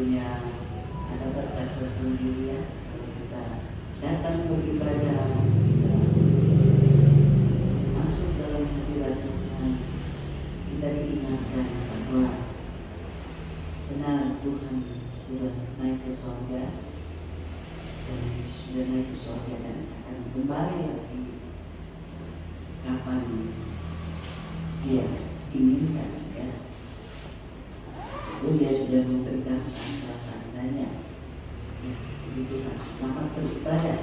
tentunya ada berkat tersendiri ya kalau kita datang beribadah, masuk dalam hadirat Tuhan, kita diingatkan bahwa benar Tuhan sudah naik ke surga, dan Yesus sudah naik ke surga dan akan kembali lagi kapan Dia inginkan ya. Meskipun Dia sudah memberikan tanda-tandanya ya, puji Tuhan. Selamat beribadah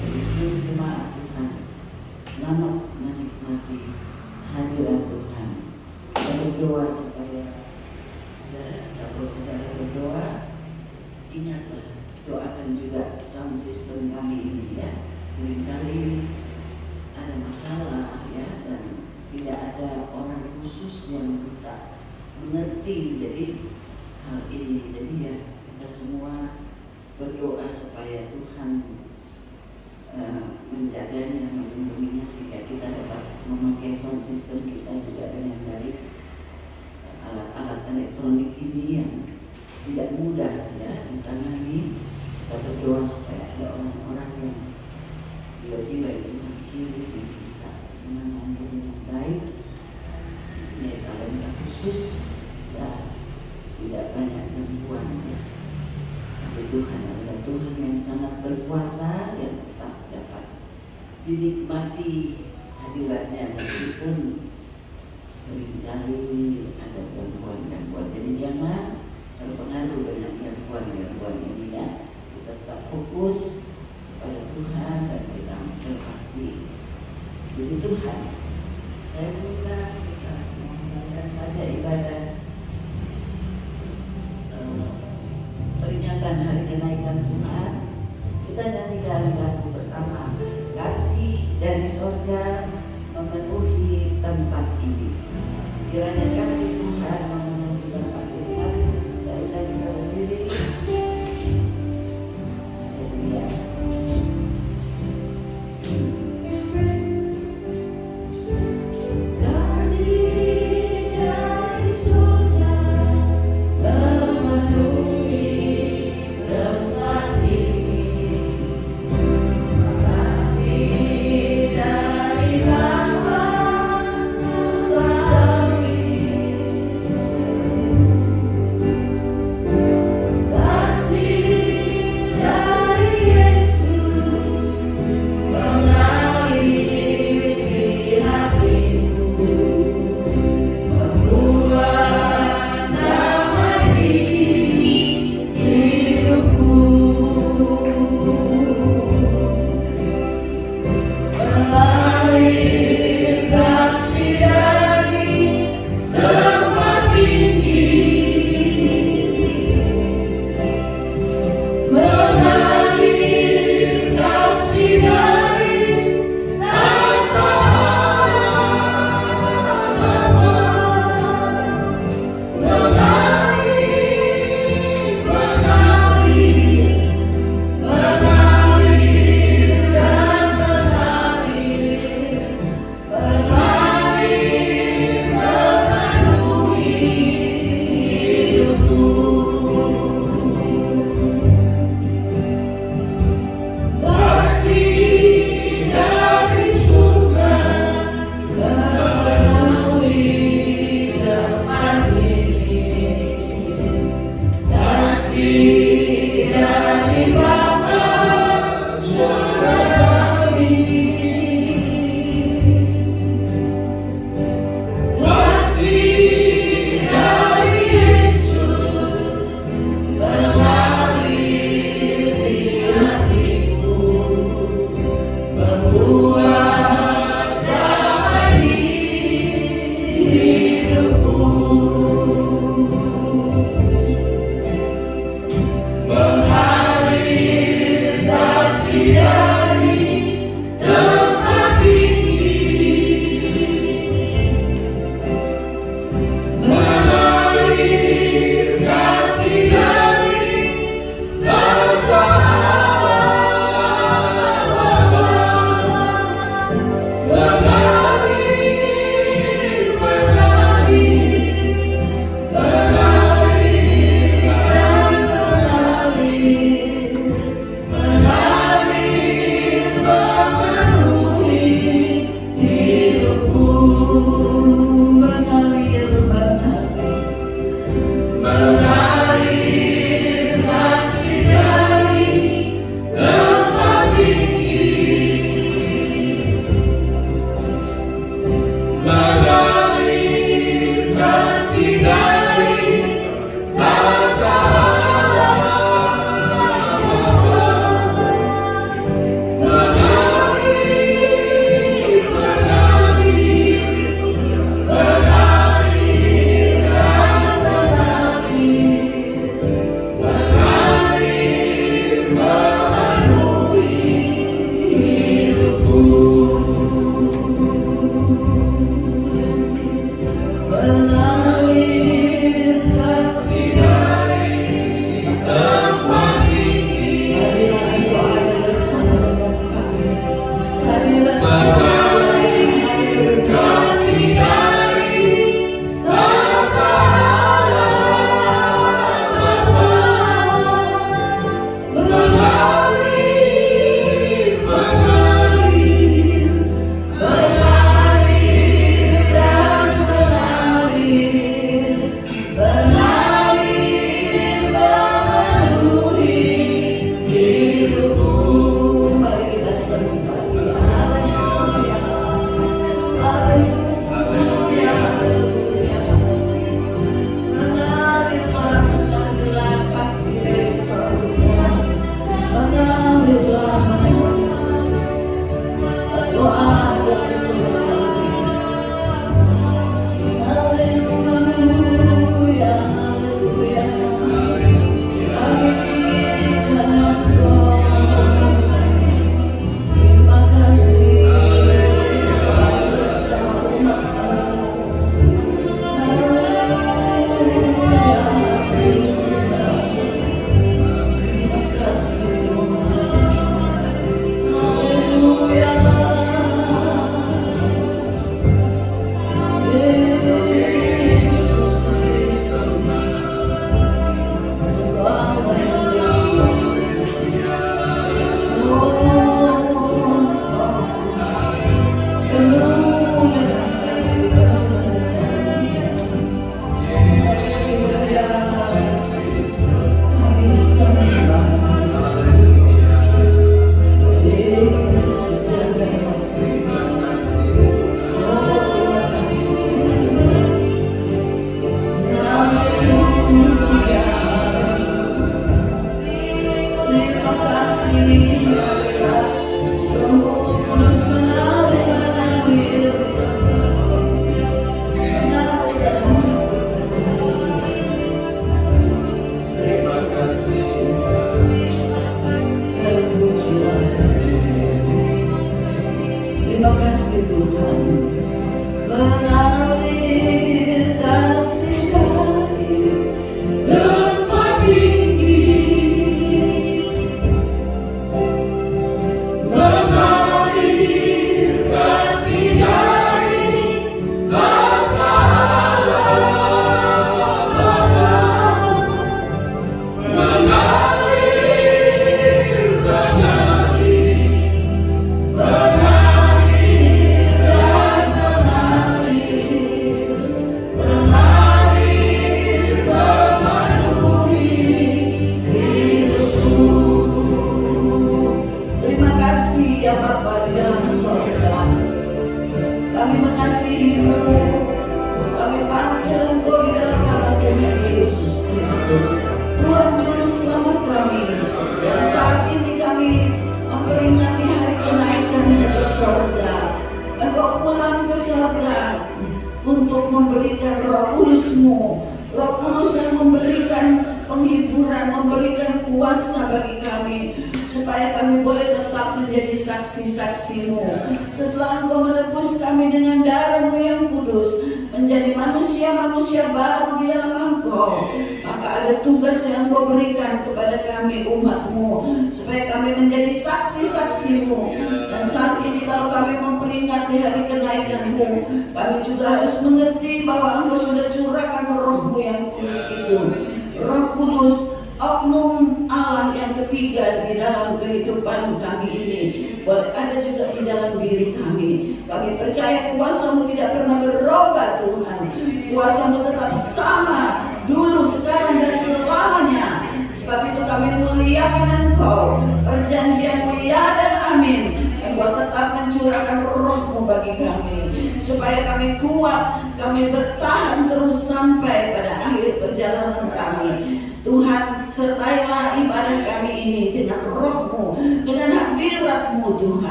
dari seluruh jemaat Tuhan. Selamat menikmati hadirat Tuhan. Kita berdoa supaya kalau saudara berdoa, ingatlah doakan juga sound system kami ini ya. Seringkali ada masalah ya, dan tidak ada orang khusus yang bisa mengerti jadi hal ini. Jadi ya kita semua berdoa supaya Tuhan menjaganya, melindunginya sehingga kita dapat memakai sound system kita juga dengan baik. Alat-alat elektronik ini yang tidak mudah ya ditangani. Kita berdoa supaya ada orang-orang yang jiwa-jiwa itu kiri yang bisa menangani dengan baik. Ya, talenta khusus ya, tidak banyak gangguan ya. Tapi Tuhan adalah Tuhan yang sangat berkuasa, yang tetap dapat dinikmati hadiratnya meskipun seringkali ada gangguan-gangguan. Jadi jangan terpengaruh dengan gangguan-gangguan ini ya. Kita tetap fokus pada Tuhan dan kita berbakti. Puji Tuhan. Saya minta kita memulaikan saja ibadah peringatan hari kenaikan Tuhan. Kita nyanyikan lagu pertama, Kasih dari Sorga memenuhi tempat ini. Kiranya kasih Tuhan memenuhi tempat ini. Saya sudah bisa berdiri. Haleluya. Kasih dari surga memenuhi tempat ini.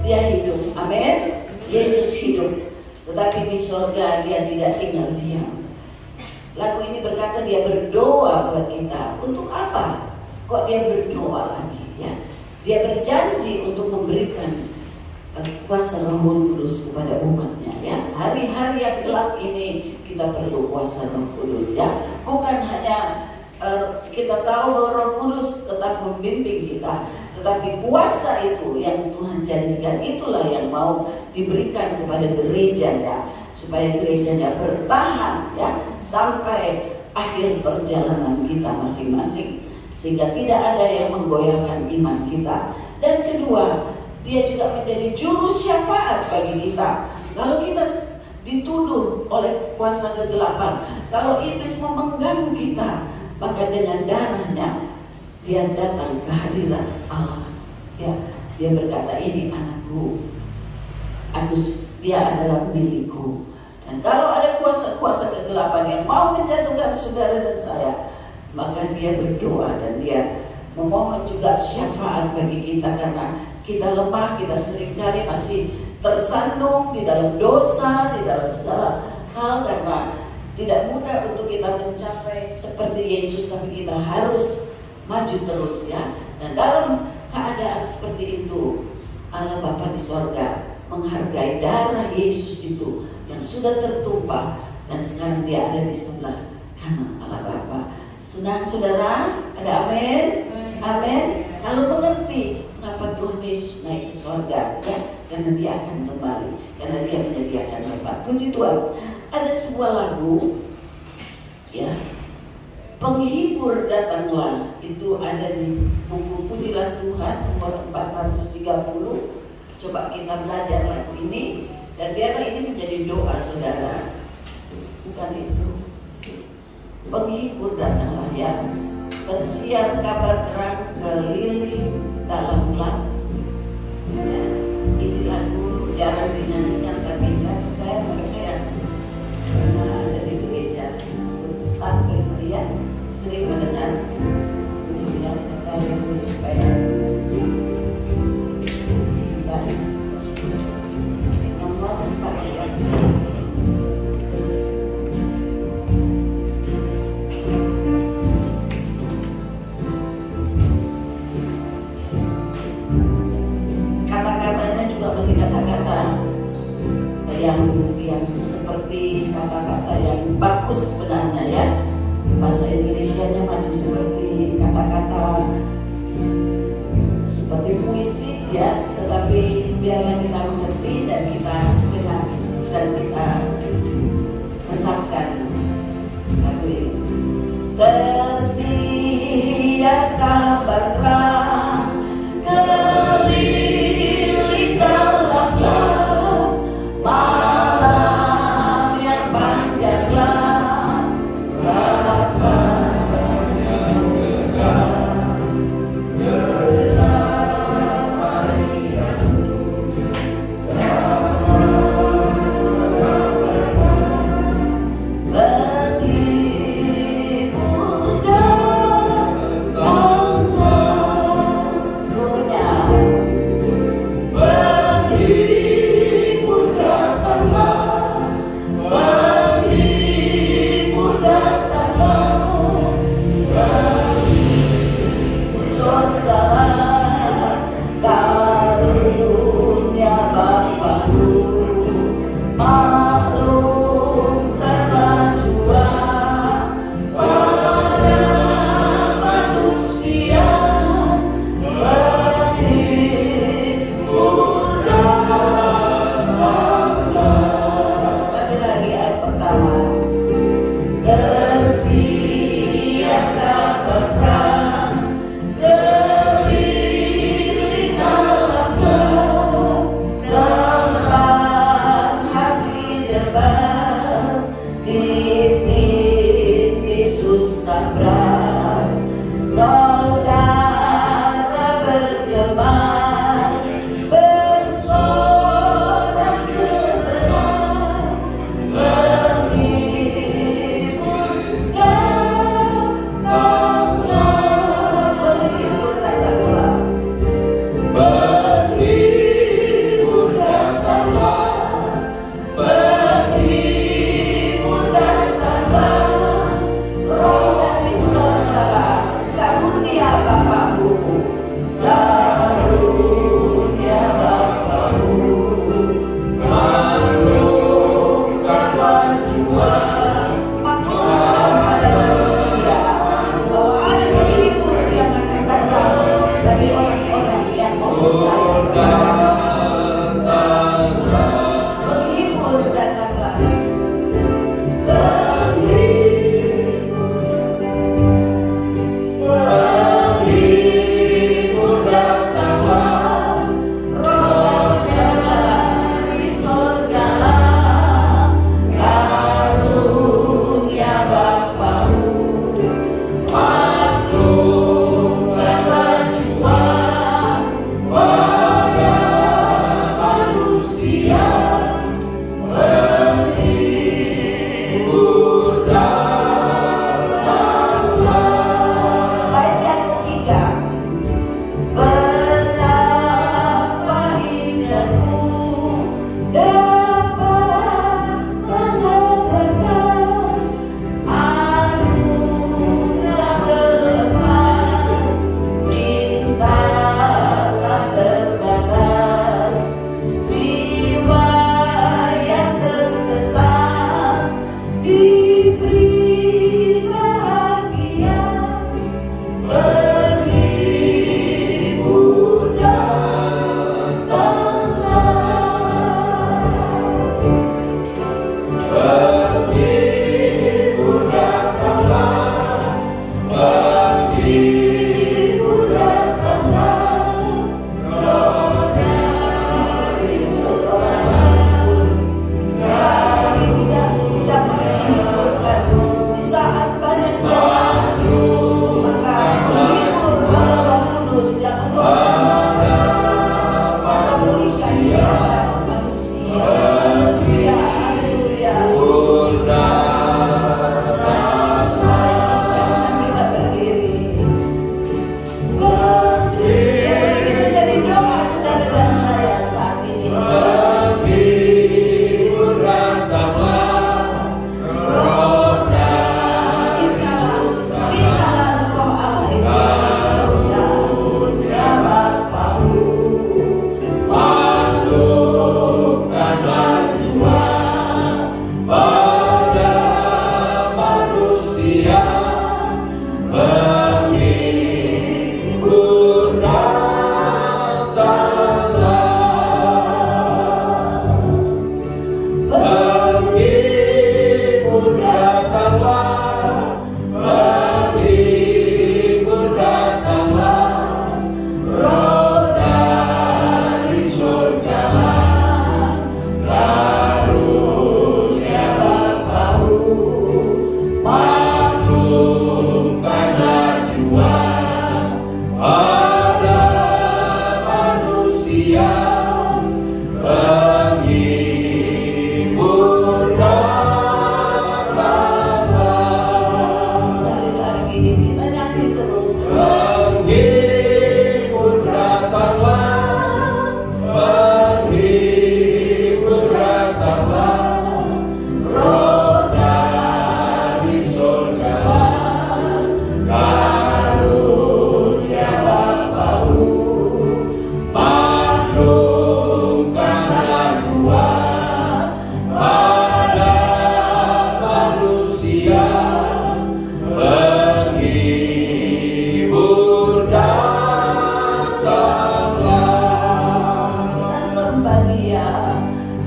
dia hidup. Amin. Yesus hidup, tetapi di surga dia tidak tinggal diam. Lagu ini berkata dia berdoa buat kita. Untuk apa? Kok dia berdoa lagi ya? Dia berjanji untuk memberikan kuasa Roh Kudus kepada umatnya ya. Hari-hari yang gelap ini kita perlu kuasa Roh Kudus ya. Bukan hanya kita tahu bahwa Roh Kudus tetap membimbing kita, tetapi kuasa itu yang Tuhan janjikan itulah yang mau diberikan kepada gereja ya, supaya gerejanya bertahan ya sampai akhir perjalanan kita masing-masing, sehingga tidak ada yang menggoyahkan iman kita. Dan kedua, dia juga menjadi juru syafaat bagi kita. Kalau kita dituduh oleh kuasa kegelapan, kalau iblis mau mengganggu kita, maka dengan darahnya dia datang ke hadirat Allah. Ya, dia berkata, ini anakku, dia adalah milikku. Dan kalau ada kuasa-kuasa kegelapan yang mau menjatuhkan saudara dan saya, maka dia berdoa dan dia memohon juga syafaat bagi kita, karena kita lemah, kita seringkali masih tersandung di dalam dosa, di dalam segala hal, karena tidak mudah untuk kita mencapai seperti Yesus, tapi kita harus maju terus ya. Dan dalam keadaan seperti itu, Allah Bapa di sorga menghargai darah Yesus itu yang sudah tertumpah, dan sekarang dia ada di sebelah kanan Allah Bapa. Senang saudara? Ada amin? Amin. Kalau mengerti mengapa Tuhan Yesus naik ke sorga ya, karena dia akan kembali, karena dia menyediakan tempat. Puji Tuhan. Ada sebuah lagu ya, penghibur datanglah, itu ada di buku Pujilah Tuhan nomor 430. Coba kita belajar lagu ini, dan biarlah ini menjadi doa saudara. Bukan itu, penghibur datanglah ya, bersiar kabar terang keliling dalam gelap ya. Ini lagu jarang dinyanyikan, tapi saya percaya mereka yang pernah ada di gereja Protestan ya sering mendengar. Yang saya cari dulu supaya nomor 4. Kata-katanya juga masih kata-kata yang seperti kata-kata yang bagus sebenarnya ya. Bahasa Indonesianya masih seperti kata-kata seperti puisi ya, tetapi biarlah kita mengerti dan kita dengar dan kita resapkan lagu ini. Tersiar kabar terang keliling dalam gelap, malam yang panjanglah, ratanya gegap, gelap hari yang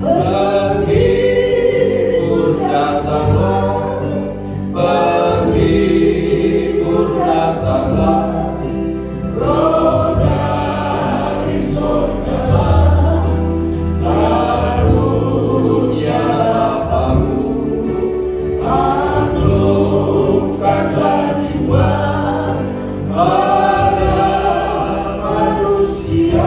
Penghibur datanglah, penghibur datanglah, Roh dari surga, karunia Bapa-Mu, anugerahkanlah jua pada manusia.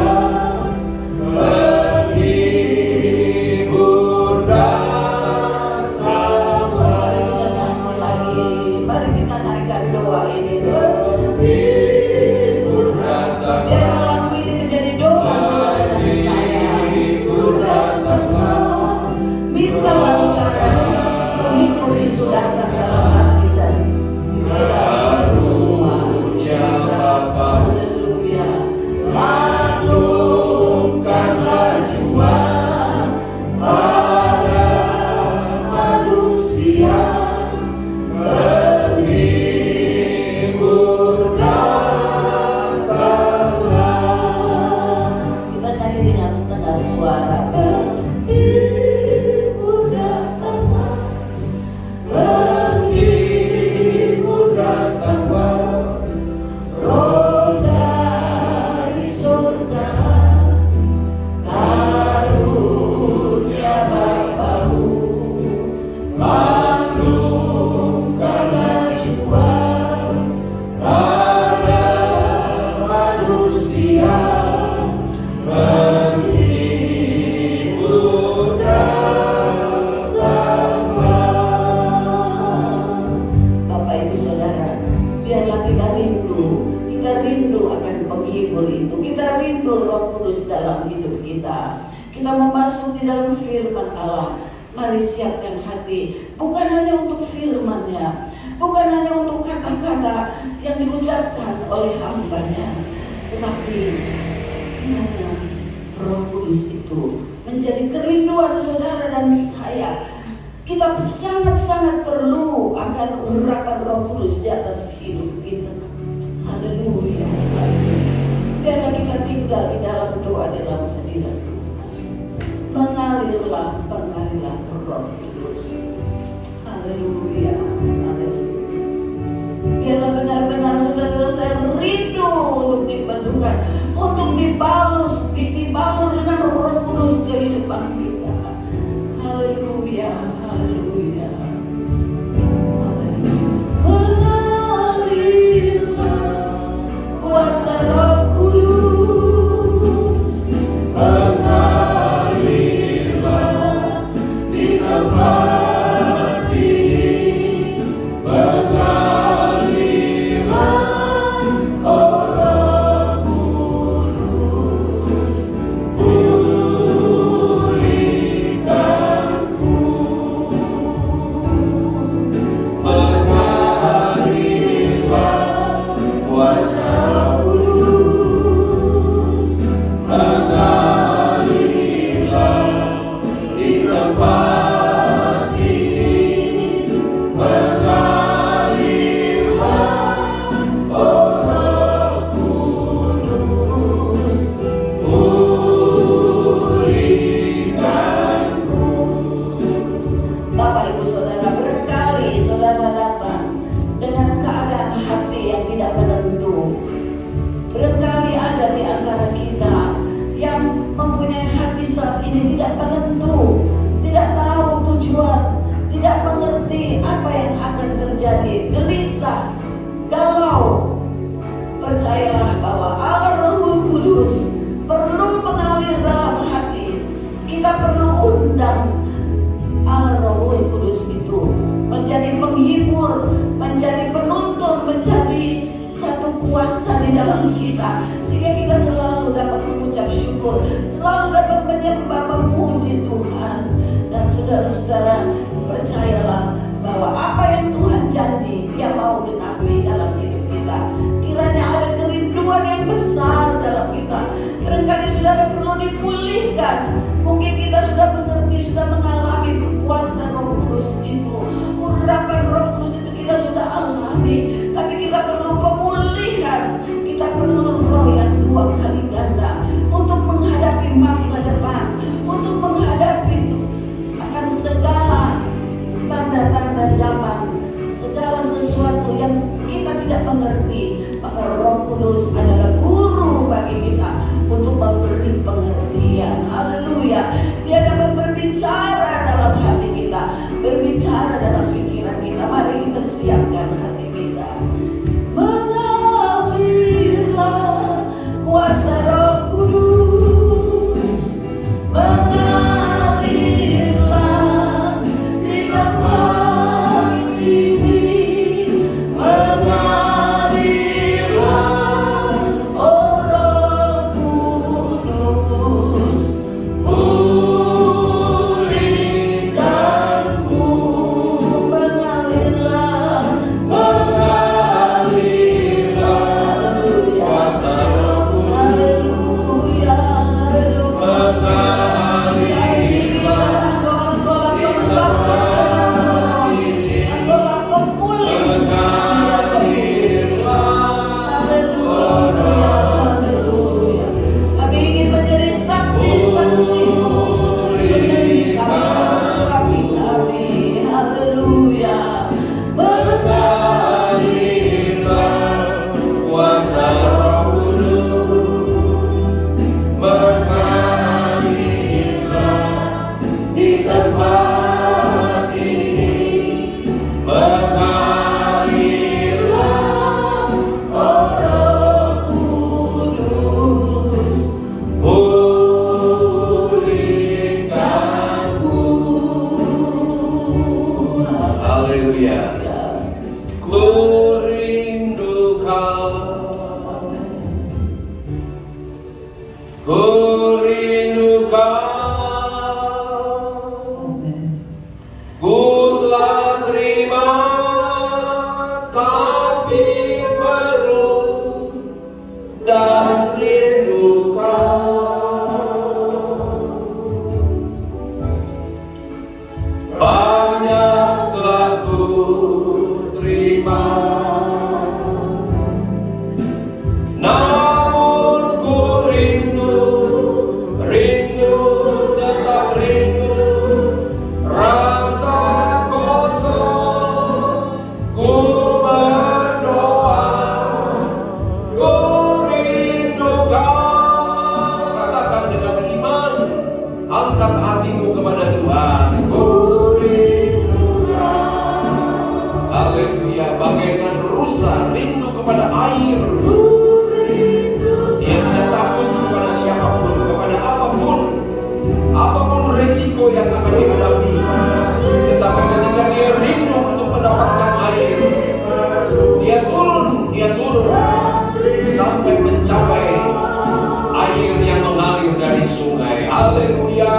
Kita memasuki dalam firman Allah. Mari siapkan hati, bukan hanya untuk firman-Nya, bukan hanya untuk kata-kata yang diucapkan oleh hamba-Nya, tetapi kiranya Roh Kudus itu menjadi kerinduan saudara dan saya. Kita sangat-sangat perlu akan urapan Roh Kudus di atas hidup kita. Haleluya. Biarlah kita tinggal di dalam doa dalam hadirat Tuhan. Mengalirlah Roh Kudus. Haleluya. Haleluya. Biarlah benar-benar saudara saya rindu untuk dipenuhkan, untuk dibalur dengan Roh Kudus kehidupan kita. Haleluya. Haleluya. Mengalirlah kuasa Roh Kudus. Saudara-saudara, percayalah bahwa apa yang Tuhan janji Dia mau genapi dalam hidup kita. Kiranya ada kerinduan yang besar dalam kita. Barangkali saudara perlu dipulihkan. Mungkin kita sudah mengerti, sudah mengalami kekuasaan Roh Kudus itu, urapan Roh Kudus itu kita sudah alami. Tapi kita perlu pemulihan. Kita perlu roh yang 2 kali ganda untuk menghadapi masa depan, untuk terima. Namun ku rindu, tetap rindu, rasa kosong. Ku berdoa, ku rindu Kau. Katakan dengan iman, angkat hatimu kepada Tuhan. Ku rindu Kau. Haleluya. Bagaikan rusa rindu kepada air. Dia tidak takut kepada siapapun, kepada apapun resiko yang akan dihadapi. Tetapi ketika dia rindu untuk mendapatkan air, dia turun sampai mencapai air yang mengalir dari sungai. Haleluya.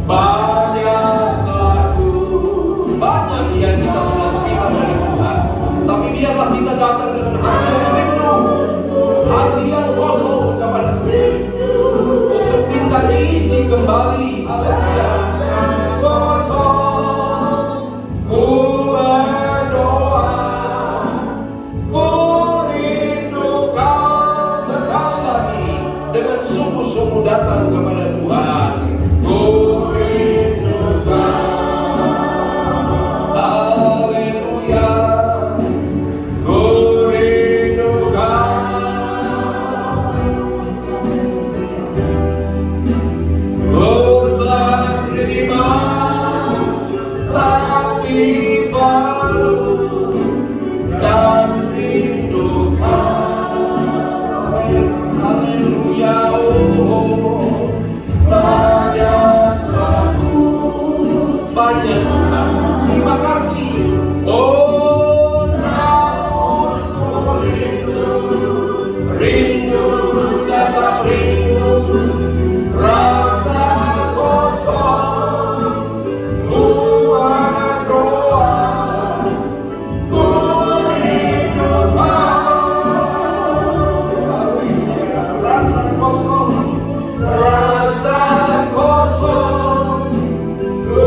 Banyak lagu, banyak yang kita sudah terima dari Tuhan, tapi biarlah kita datang dengan hati yang rindu, hati yang kosong kepada Tuhan, untuk minta diisi kembali. Haleluya. Kosong, ku berdoa, ku rindu Kau. Sekali lagi dengan sungguh-sungguh datang kepada Tuhan. Ku rindu Kau. Haleluya. Ku rindu Kau. Ku telah terima, tapi baru dan rindu Kau. Haleluya. Oh, banyak lagu, banyak Tuhan. Terima kasih. Oh, namun ku rindu, tetap rindu, rasa kosong. Ku berdoa, ku rindu Kau. Rasa kosong, rasa kosong. Ku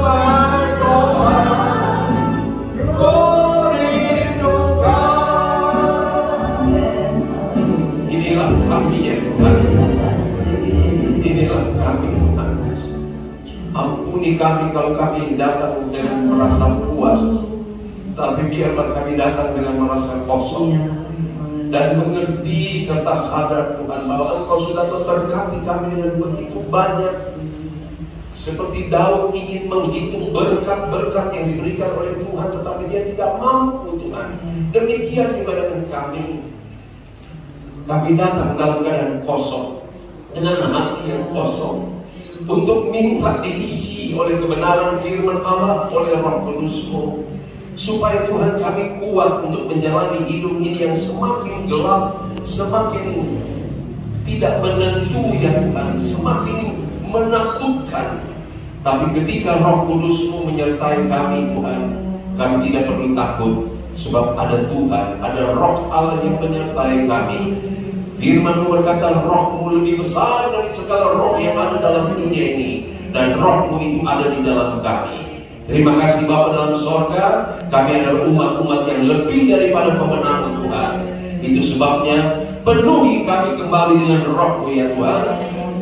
berdoa, ku rindu Kau. Inilah kami ya Tuhan. Inilah kami Tuhan. Ampuni kami kalau kami datang dengan merasa puas, tapi biarlah kami datang dengan merasa kosong dan mengerti serta sadar Tuhan bahwa Engkau sudah memberkati kami dengan begitu banyak. Seperti Daud ingin menghitung berkat-berkat yang diberikan oleh Tuhan, tetapi dia tidak mampu Tuhan. Demikian juga dengan kami. Kami datang dalam keadaan kosong, dengan hati yang kosong, untuk minta diisi oleh kebenaran firman Allah, oleh Roh Kudus-Mu, supaya Tuhan kami kuat untuk menjalani hidup ini yang semakin gelap, semakin tidak menentu ya Tuhan, semakin menakutkan. Tapi ketika Roh Kudus-Mu menyertai kami Tuhan, kami tidak perlu takut, sebab ada Tuhan, ada Roh Allah yang menyertai kami. Firman-Mu berkata, Roh-Mu lebih besar dari segala roh yang ada dalam dunia ini, dan Roh-Mu itu ada di dalam kami. Terima kasih Bapa dalam sorga, kami adalah umat-umat yang lebih daripada pemenang Tuhan. Itu sebabnya penuhi kami kembali dengan Roh-Mu ya Tuhan.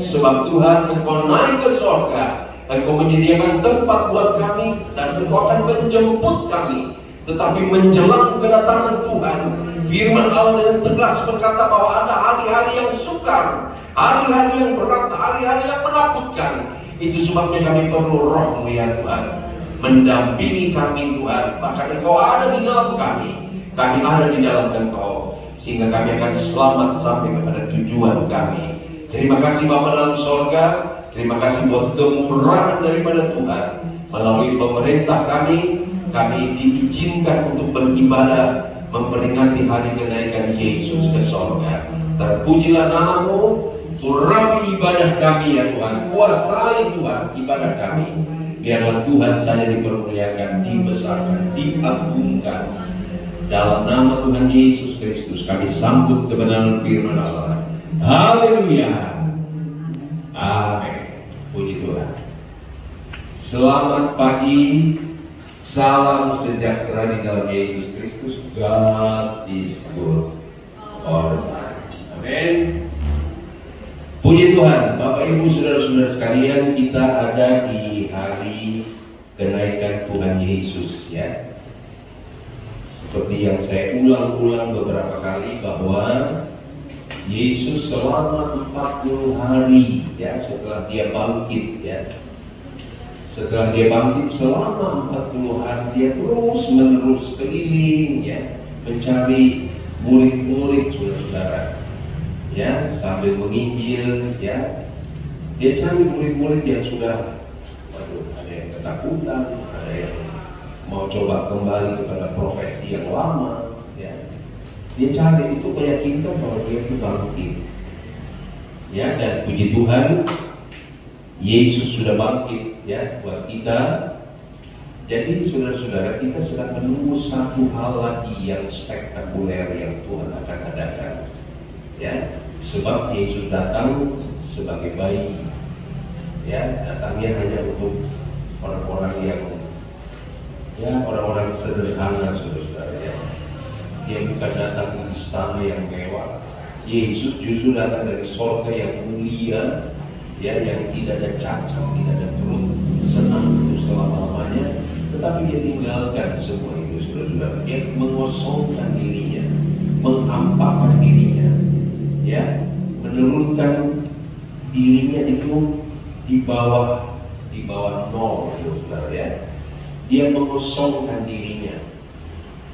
Sebab Tuhan, Engkau naik ke sorga, Engkau menyediakan tempat buat kami, dan Engkau akan menjemput kami. Tetapi menjelang kedatangan Tuhan, firman Allah dengan tegas berkata bahwa ada hari-hari yang sukar, hari-hari yang berat, hari-hari yang menakutkan. Itu sebabnya kami perlu Roh-Mu ya Tuhan, mendampingi kami Tuhan. Bahkan Engkau ada di dalam kami ada di dalam Engkau, sehingga kami akan selamat sampai kepada tujuan kami. Terima kasih Bapa dalam sorga. Terima kasih buat kemurahan daripada Tuhan. Melalui pemerintah kami diizinkan untuk beribadah, memperingati hari kenaikan Yesus ke sorga. Terpujilah nama-Mu, urapi ibadah kami ya Tuhan, kuasai Tuhan ibadah kami. Biarlah Tuhan saja dipermuliakan, dibesarkan, diagungkan. Dalam nama Tuhan Yesus Kristus kami sambut kebenaran firman Allah. Haleluya. Amin. Puji Tuhan. Selamat pagi, Salam sejahtera di dalam Yesus Kristus. God is good all the time. Amin. Puji Tuhan, Bapak Ibu Saudara-saudara sekalian, kita ada di hari kenaikan Tuhan Yesus, ya. Seperti yang saya ulang-ulang beberapa kali bahwa Yesus selama 40 hari, ya, setelah dia bangkit, ya. Setelah dia bangkit selama 40 hari dia terus menerus keliling, ya, mencari murid-murid, saudara-saudara, ya, sambil menginjil, ya. Dia cari murid-murid yang sudah, ada yang ketakutan, ada yang mau coba kembali kepada profesi yang lama, ya. Dia cari untuk meyakinkan bahwa dia itu bangkit, ya. Dan puji Tuhan, Yesus sudah bangkit, ya, buat kita. Jadi saudara-saudara, kita sedang menunggu satu hal lagi yang spektakuler yang Tuhan akan adakan, ya. Sebab Yesus datang sebagai bayi, ya, datangnya hanya untuk orang-orang yang, ya, orang-orang sederhana, saudara-saudara, ya. Dia bukan datang di istana yang mewah. Yesus justru datang dari sorga yang mulia, ya, yang tidak ada cacat, tidak ada turun senang untuk selama-lamanya, tetapi dia tinggalkan semua itu, saudara-saudara. Dia mengosongkan dirinya, menghampakan dirinya, ya, menurunkan dirinya itu di bawah nol, saudara, ya. Dia mengosongkan dirinya,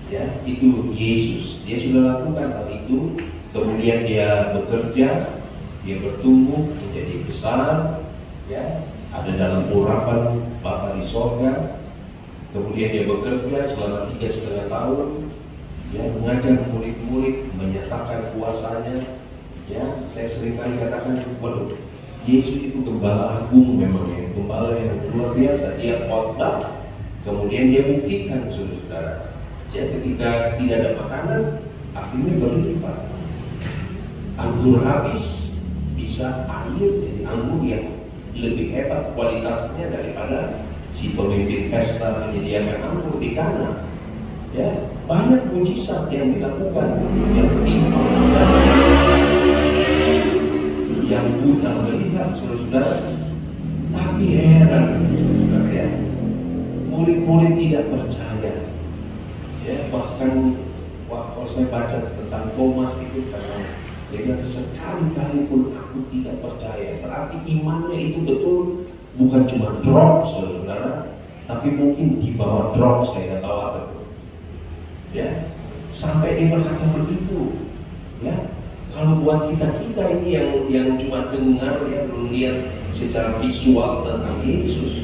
ya, itu Yesus. Dia sudah lakukan hal itu, kemudian dia bekerja, dia bertumbuh menjadi besar, ya, ada dalam urapan Bapa di sorga. Kemudian dia bekerja selama 3,5 tahun, ya, mengajar murid-murid, menyatakan kuasanya, ya. Saya seringkali katakan, waduh, Yesus itu gembala agung memang, ya, gembala yang luar biasa. Dia khotbah, kemudian dia buktikan, saudara-saudara, ya, ketika tidak ada makanan, akhirnya berlipat. Anggur habis, bisa air jadi anggur yang lebih hebat kualitasnya daripada si pemimpin pesta menyediakan anggur di Kana. Ya, banyak mujizat yang dilakukan, yang timpa, yang buta melihat, saudara-saudara. Tapi heran, ya, murid-murid tidak percaya. Ya, bahkan waktu saya baca tentang Thomas itu, karena dia bilang, sekali-kali pun aku tidak percaya. Berarti imannya itu betul, bukan cuma drop, saudara-saudara, tapi mungkin di bawah drop, saya tidak tahu apa itu, ya. Sampai dia berkata begitu, ya. Kalau buat kita ini yang cuma dengar, ya, melihat secara visual tentang Yesus,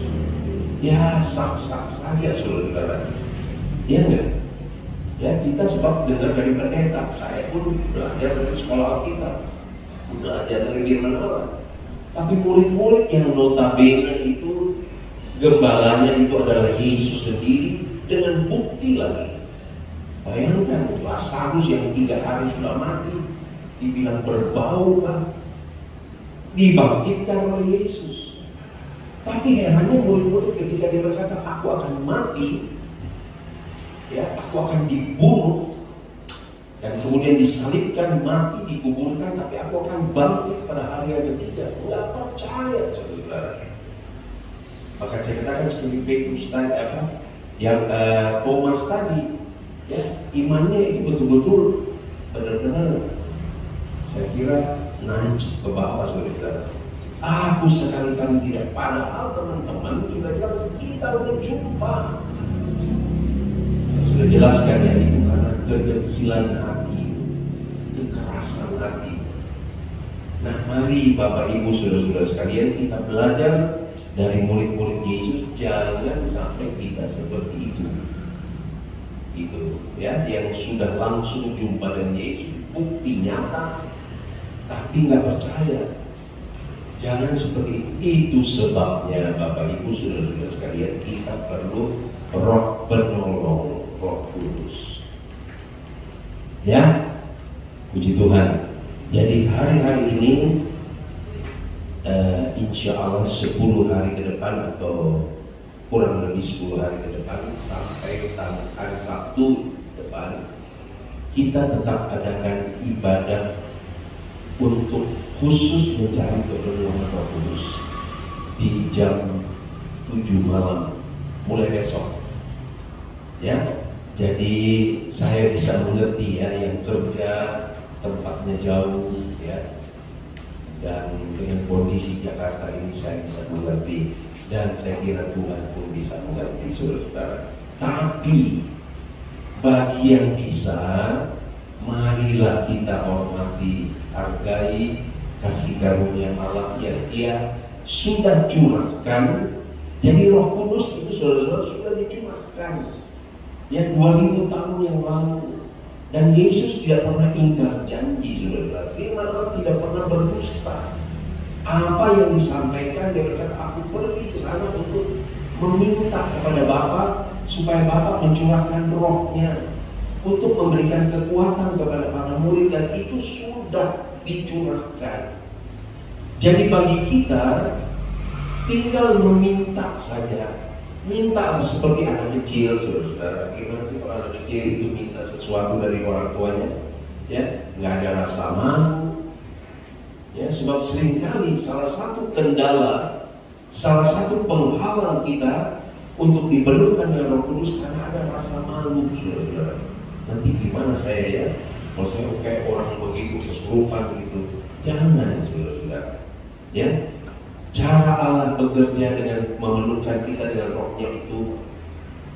ya sah-sah saja, saudara-saudara, ya enggak? Ya, kita sebab dengar dari pendeta. Saya pun belajar dari sekolah Alkitab, belajar dari firman Allah. Tapi murid-murid yang notabene itu gembalanya itu adalah Yesus sendiri, dengan bukti lagi. Bayangkan, Lazarus yang 3 hari sudah mati, dibilang berbau, kan, dibangkitkan oleh Yesus. Tapi herannya murid-murid ketika dia berkata, aku akan mati, ya, aku akan dibunuh dan kemudian disalibkan, mati, dikuburkan, tapi aku akan bangkit pada hari yang ketiga. Enggak percaya, saudara. Maka saya katakan seperti Petrus tadi, yang Thomas tadi, ya, imannya itu betul-betul benar-benar, saya kira, nancep ke bawah, saudara. Aku sekali-kali tidak, padahal teman-teman sudah bilang kita udah jumpa. Sudah jelaskan, ya, itu karena kedegilan hati, kekerasan hati. Nah, mari Bapak Ibu Saudara-saudara sekalian, kita belajar dari murid-murid Yesus, jangan sampai kita seperti itu. Itu, ya, yang sudah langsung jumpa dengan Yesus, bukti nyata, tapi nggak percaya. Jangan seperti itu. Itu sebabnya Bapak Ibu Saudara-saudara sekalian, kita perlu Roh penolong, Roh Kudus. Ya, puji Tuhan. Jadi hari-hari ini, insya Allah 10 hari ke depan atau kurang lebih 10 hari ke depan sampai hari Sabtu depan kita tetap adakan ibadah untuk khusus mencari keperluan Roh Kudus di jam 7 malam mulai besok. Ya, jadi saya bisa mengerti ya yang kerja tempatnya jauh ya, dan dengan kondisi Jakarta ini saya bisa mengerti, dan saya kira Tuhan pun bisa mengerti saudara-saudara. Tapi bagi yang bisa, marilah kita hormati, hargai kasih karunia Allah yang Dia sudah curahkan. Jadi Roh Kudus itu saudara-saudara sudah dicurahkan ya 2000 tahun yang lalu, dan Yesus tidak pernah ingkar janji saudara. Firman Allah tidak pernah berdusta. Apa yang disampaikan, dia berkata, aku pergi ke sana untuk meminta kepada Bapa supaya Bapa mencurahkan Roh-Nya untuk memberikan kekuatan kepada para murid, dan itu sudah dicurahkan. Jadi bagi kita tinggal meminta saja. Mintalah seperti anak kecil, saudara-saudara. Gimana sih kalau anak kecil itu minta sesuatu dari orang tuanya? Ya, nggak ada rasa malu. Ya, sebab seringkali salah satu kendala, salah satu penghalang kita untuk diperlukan dengan Roh Kudus karena ada rasa malu, saudara-saudara. Nanti gimana saya ya? Kalau saya kayak orang begitu kesurupan gitu, jangan, saudara-saudara. Ya. Cara Allah bekerja dengan memelukkan kita dengan Roh-Nya itu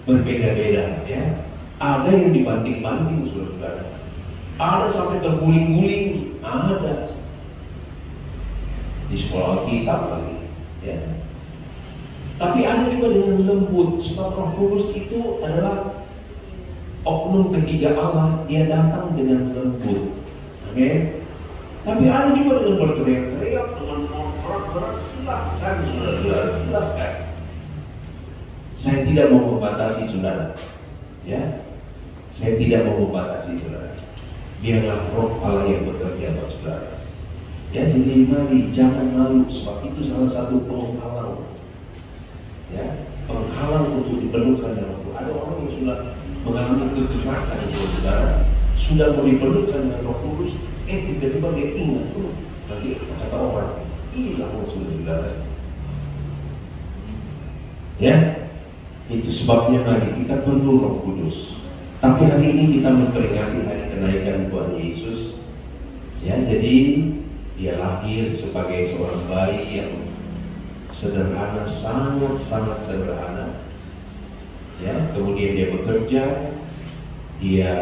berbeda-beda ya. Ada yang dibanting-banting saudara-saudara. Ada sampai terguling-guling, ada. Di sekolah kita lagi ya. Tapi ada juga dengan lembut, sebab Roh Kudus itu adalah oknum ketiga Allah, Dia datang dengan lembut. Amin. Tapi ada juga dengan berteriak-teriak, dengan berat-berat. Silahkan saudara-saudara, silahkan. Saya tidak mau membatasi saudara, ya. Saya tidak mau membatasi saudara. Biarlah Roh Allah yang bekerja buat saudara. Ya, jadi mari jangan malu, sebab itu salah satu penghalang. Ya, penghalang untuk diperlukan dalam Roh. Ada orang yang sudah mengalami kegerakan saudara, sudah mau diperlukan dengan Roh Kudus, tiba-tiba dia ingat tuh, nanti kata orang hilang saudara. Ya, itu sebabnya mari kita perlu Roh Kudus. Tapi hari ini kita memperingati hari kenaikan Tuhan Yesus. Ya, jadi Dia lahir sebagai seorang bayi yang sederhana, sangat-sangat sederhana. Ya, kemudian Dia bekerja, Dia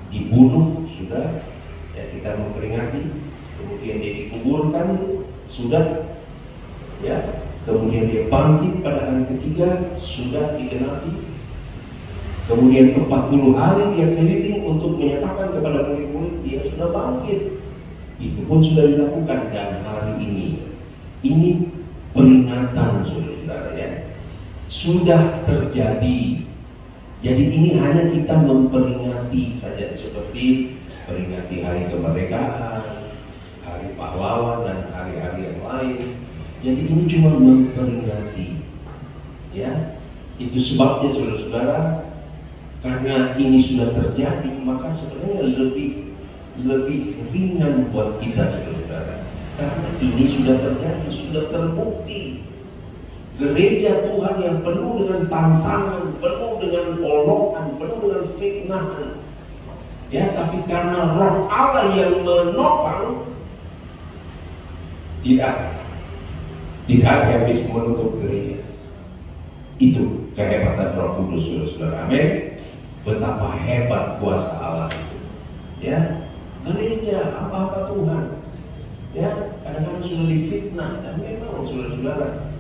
dibunuh sudah. Ya, kita memperingati. Kemudian Dia dikuburkan sudah, ya. Kemudian Dia bangkit pada hari ketiga sudah digenapi. Kemudian 40 hari Dia keliling untuk menyatakan kepada murid-murid Dia sudah bangkit. Itu pun sudah dilakukan, dan hari ini peringatan saudara-saudara ya, sudah terjadi. Jadi ini hanya kita memperingati saja, seperti peringati hari kemerdekaan, hari pahlawan, dan hari-hari yang lain. Jadi ini cuma memperingati, ya. Itu sebabnya saudara-saudara, karena ini sudah terjadi, maka sebenarnya lebih ringan buat kita saudara-saudara. Karena ini sudah terjadi, sudah terbukti. Gereja Tuhan yang penuh dengan tantangan, penuh dengan olokan, penuh dengan fitnahan. Ya, tapi karena Roh Allah yang menopang, tidak ada yang bisa menutup gereja. Itu kehebatan Roh Kudus saudara-saudara. Amin. Betapa hebat kuasa Allah itu. Ya, gereja apa-apa Tuhan. Ya, kadang-kadang sudah difitnah, dan memang saudara-saudara,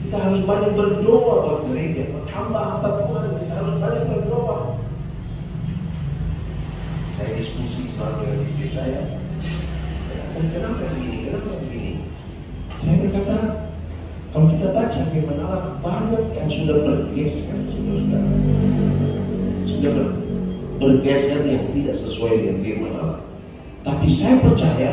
kita harus banyak berdoa buat gereja, buat hamba-hamba Tuhan. Kita harus banyak berdoa. Saya diskusi selalu dengan istri saya. Kenapa begini? Saya berkata, kalau kita baca firman Allah, banyak yang sudah bergeser, saudara-saudara. Sudah bergeser yang tidak sesuai dengan firman Allah. Tapi saya percaya,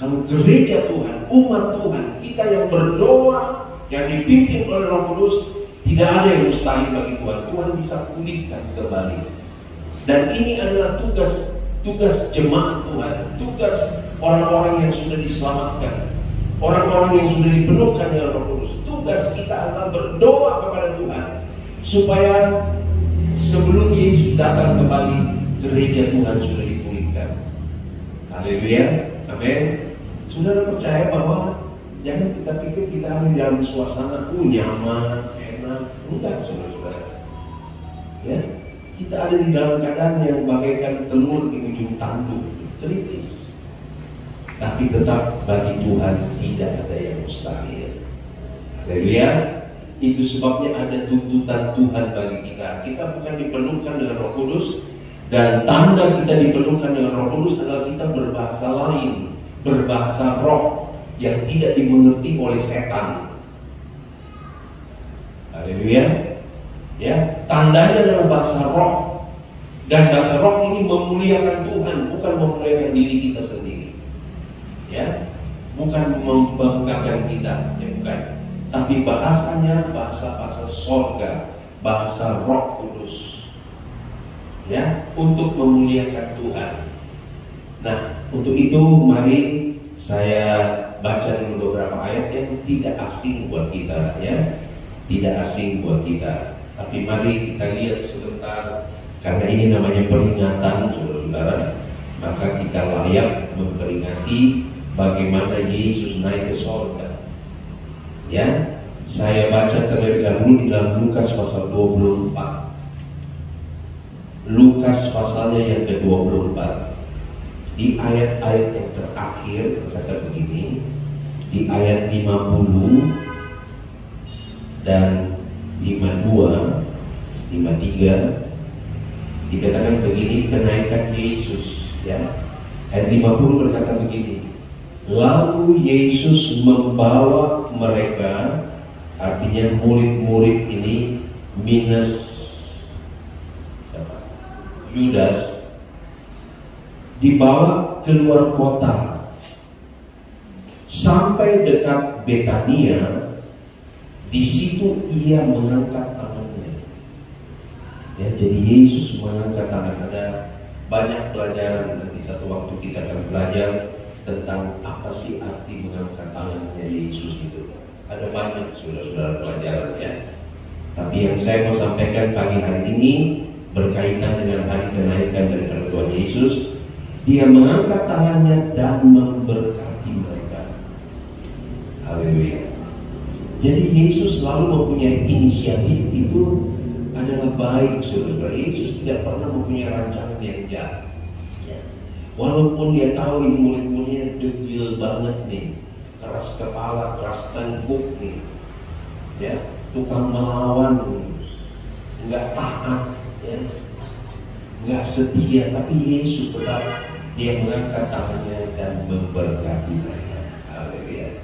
kalau gereja Tuhan, umat Tuhan, kita yang berdoa, yang dipimpin oleh Roh Kudus, Tidak ada yang mustahil bagi Tuhan. Tuhan bisa pulihkan kembali. Dan ini adalah tugas jemaat Tuhan, tugas orang-orang yang sudah diselamatkan, orang-orang yang sudah dipenuhkan dengan Roh Kudus. Tugas kita adalah berdoa kepada Tuhan supaya sebelum Yesus datang kembali, gereja Tuhan sudah dipulihkan. Haleluya, amin. Saudara percaya bahwa jangan kita pikir kita ada di dalam suasana nyaman, enak. Enggak, saudara-saudara. Ya, kita ada di dalam keadaan yang bagaikan telur di ujung tanduk, kritis. Tapi tetap bagi Tuhan tidak ada yang mustahil. Haleluya. Itu sebabnya ada tuntutan Tuhan bagi kita. Kita bukan dipenuhkan dengan Roh Kudus, dan tanda kita dipenuhkan dengan Roh Kudus adalah kita berbahasa lain, berbahasa roh yang tidak dimengerti oleh setan. Haleluya. Ya, tandanya adalah bahasa roh. Dan bahasa roh ini memuliakan Tuhan, bukan memuliakan diri kita sendiri. Ya, bukan membanggakan kita, ya bukan. Tapi bahasanya bahasa sorga, bahasa Roh Kudus. Ya, untuk memuliakan Tuhan. Nah, untuk itu mari saya baca dulu beberapa ayat yang tidak asing buat kita, ya. Tidak asing buat kita. Tapi mari kita lihat sebentar, karena ini namanya peringatan, saudara-saudara. Maka kita layak memperingati bagaimana Yesus naik ke sorga. Ya, saya baca terlebih dahulu di dalam Lukas pasal 24. Lukas pasalnya yang ke-24. Di ayat-ayat yang terakhir berkata begini, di ayat 50 dan 52, 53 dikatakan begini, kenaikan Yesus, ya. Ayat 50 berkata begini, lalu Yesus membawa mereka, artinya murid-murid ini minus Yudas, dibawa keluar kota sampai dekat Betania. Di situ ia mengangkat tangannya. Ya, jadi Yesus mengangkat tangan. Ada banyak pelajaran, nanti satu waktu kita akan belajar tentang apa sih arti mengangkat tangannya Yesus itu. Ada banyak saudara-saudara pelajaran, ya. Tapi yang saya mau sampaikan pagi hari ini berkaitan dengan hari kenaikan daripada Tuhan Yesus. Dia mengangkat tangannya dan memberkati mereka. Haleluya. Jadi Yesus selalu mempunyai inisiatif, itu adalah baik, saudara. Yesus tidak pernah mempunyai rancangan yang jahat. Ya. Walaupun dia tahu ini murid-muridnya degil banget nih, keras kepala, keras tengkuk nih, ya, tukang melawan, nggak taat, ya, nggak setia. Tapi Yesus tetap dia mengangkat tangannya dan memberkati mereka. Haleluya.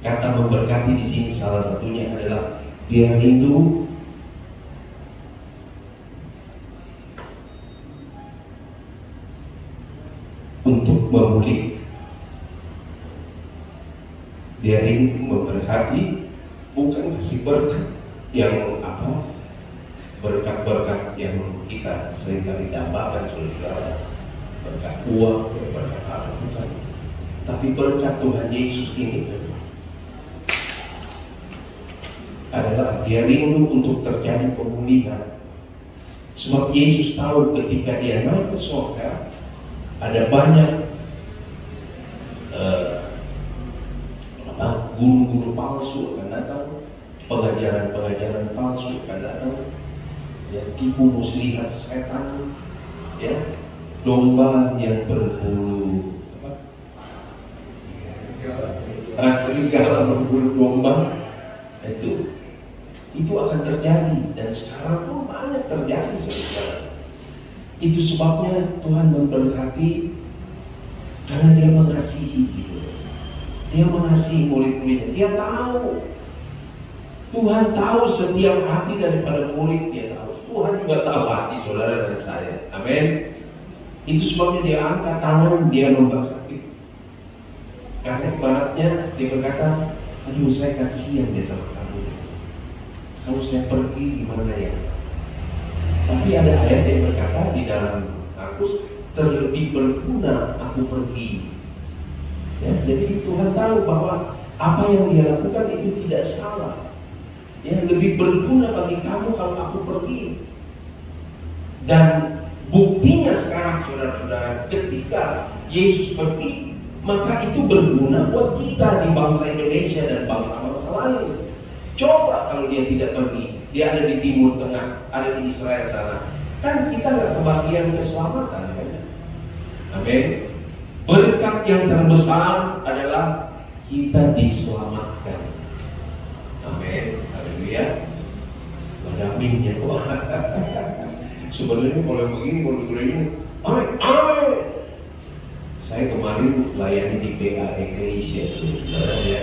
Kata memberkati di sini salah satunya adalah dia rindu untuk memulih. Dia rindu memberkati, bukan kasih berkat yang apa, berkat-berkat yang kita seringkali dambakan, saudara, berkat uang, berkat apa, bukan. Tapi berkat Tuhan Yesus ini adalah dia rindu untuk terjadi pemulihan. Sebab Yesus tahu ketika dia naik ke surga, ada banyak guru-guru palsu akan datang, pengajaran-pengajaran palsu akan datang, ya, tipu muslihat setan, ya, domba yang berbulu serigala berbulu domba, itu akan terjadi, dan sekarang pun banyak terjadi, saudara. Itu sebabnya Tuhan memberkati, karena dia mengasihi, gitu. Dia mengasihi murid-muridnya. Dia tahu, Tuhan tahu setiap hati daripada murid. Dia tahu, Tuhan juga tahu hati saudara dan saya. Amin. Itu sebabnya dia angkat tangan, dia memberkati. Karena ibaratnya dia berkata, aduh, saya kasihan dia sama kamu. Kalau kalau saya pergi gimana ya? Tapi ada ayat yang berkata di dalam Markus, terlebih berguna aku pergi. Ya, jadi Tuhan tahu bahwa apa yang dia lakukan itu tidak salah. Ya, lebih berguna bagi kamu kalau aku pergi. Dan buktinya sekarang saudara-saudara, ketika Yesus pergi, maka itu berguna buat kita di bangsa Indonesia dan bangsa-bangsa lain. Coba kalau dia tidak pergi, dia ada di Timur Tengah, ada di Israel sana, kan kita nggak kebagian keselamatan, kan? Amin. Berkat yang terbesar adalah kita diselamatkan. Amin. Haleluya. Ada aminnya. Sebenarnya kalau begini, kalau begini, amin, amin. Saya kemarin layani di PA Ecclesia, saudara ya.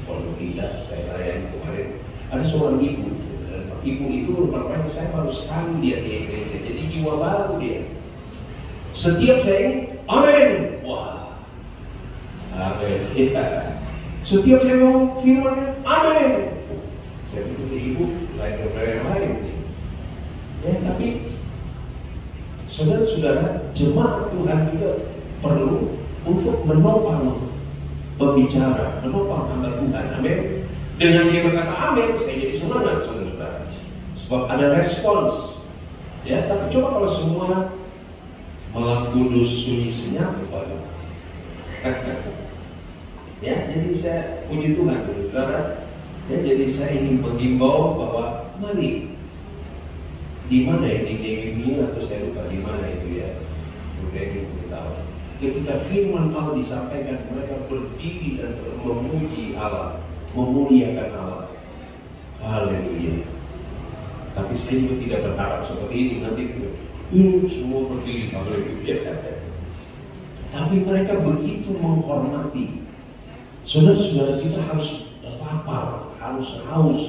Kalau tidak, saya layani kemarin. Ada seorang ibu. Ibu itu rupanya saya baru sekali dia di Ecclesia, jadi jiwa baru dia. Setiap saya, amin. Wah, amin. Setiap saya ngomong firman, amin. Saya pikir ibu lain daripada yang lain. Ya, tapi saudara-saudara, jemaat Tuhan juga perlu untuk menopang pembicara, menopang hamba Tuhan. Amin. Dengan dia berkata amin, saya jadi semangat, saudara-saudara. Sebab ada respons. Ya, tapi coba kalau semua malam kudus sunyi senyap, ya, jadi saya puji Tuhan, saudara. Ya, jadi saya ingin menghimbau bahwa mari, di mana ya, di Nehemia atau saya lupa di mana itu ya, udah tahu. Ketika firman Allah disampaikan, mereka berdiri dan memuji Allah, memuliakan Allah. Haleluya. Tapi saya juga tidak berharap seperti ini nanti semua berdiri, haleluya. Tapi mereka begitu menghormati. Saudara-saudara, kita harus lapar, harus haus.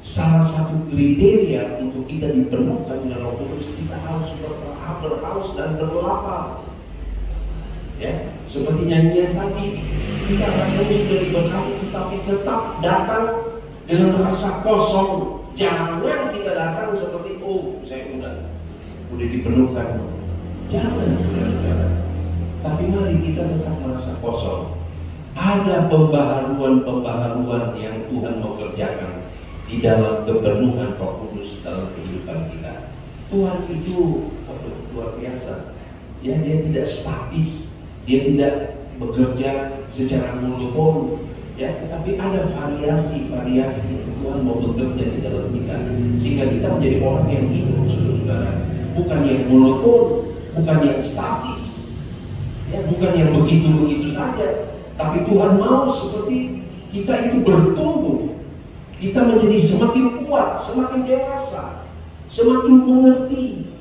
Salah satu kriteria untuk kita dipenuhkan dengan Roh Kudus, kita harus berhaus dan berlapar. Ya, seperti nyanyian tadi, kita rasanya sudah diberkati, tetapi tetap datang dengan rasa kosong. Jangan kita datang seperti, oh saya udah dipenuhkan. Jangan, saudara-saudara. Tapi mari kita tetap merasa kosong. Ada pembaharuan yang Tuhan mau kerjakan di dalam kepenuhan Roh Kudus dalam kehidupan kita. Tuhan itu luar biasa. Ya, dia tidak statis, dia tidak bekerja secara monoton. Ya, tetapi ada variasi yang Tuhan mau bekerja di dalam kita, sehingga kita menjadi orang yang hidup, saudara. Bukan yang monoton, bukan yang statis, ya, bukan yang begitu saja. Tapi Tuhan mau seperti kita itu bertumbuh. Kita menjadi semakin kuat, semakin dewasa, semakin mengerti.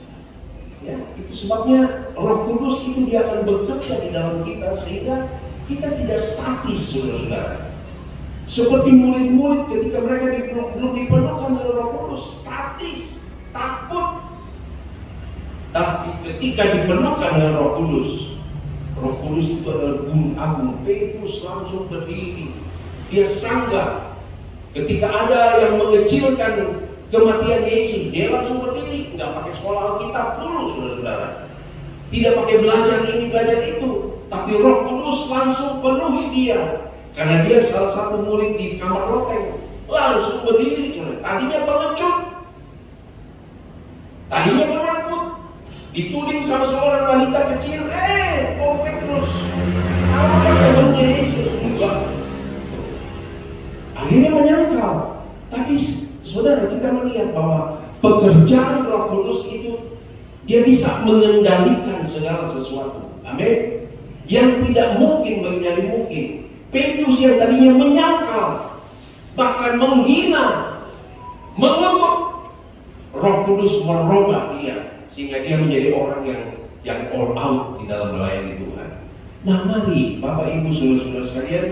Ya, itu sebabnya Roh Kudus itu dia akan bekerja di dalam kita sehingga kita tidak statis, saudara-saudara. Seperti murid-murid ketika mereka belum dipenuhkan oleh Roh Kudus, statis, takut. Tapi ketika dipenuhkan dengan Roh Kudus itu adalah guru agung. Petrus langsung berdiri, dia sanggah. Ketika ada yang mengecilkan kematian Yesus, dia langsung berdiri, nggak pakai sekolah Alkitab dulu, saudara-saudara. Tidak pakai belajar ini, belajar itu, tapi Roh Kudus langsung penuhi dia. Karena dia salah satu murid di kamar loteng, langsung berdiri. Tadinya pengecut, tadinya penakut, dituding sama seorang wanita kecil, Petrus, apa kabarnya Yesus? Enggak. Akhirnya menyangkal. Tapi saudara, kita melihat bahwa pekerjaan Roh Kudus itu dia bisa mengendalikan segala sesuatu. Amin. Yang tidak mungkin menjadi mungkin. Petrus yang tadinya menyangkal, bahkan menghina, mengutuk, Roh Kudus merubah dia sehingga dia menjadi orang yang all out di dalam melayani Tuhan. Nah, mari Bapak Ibu saudara-saudara sekalian,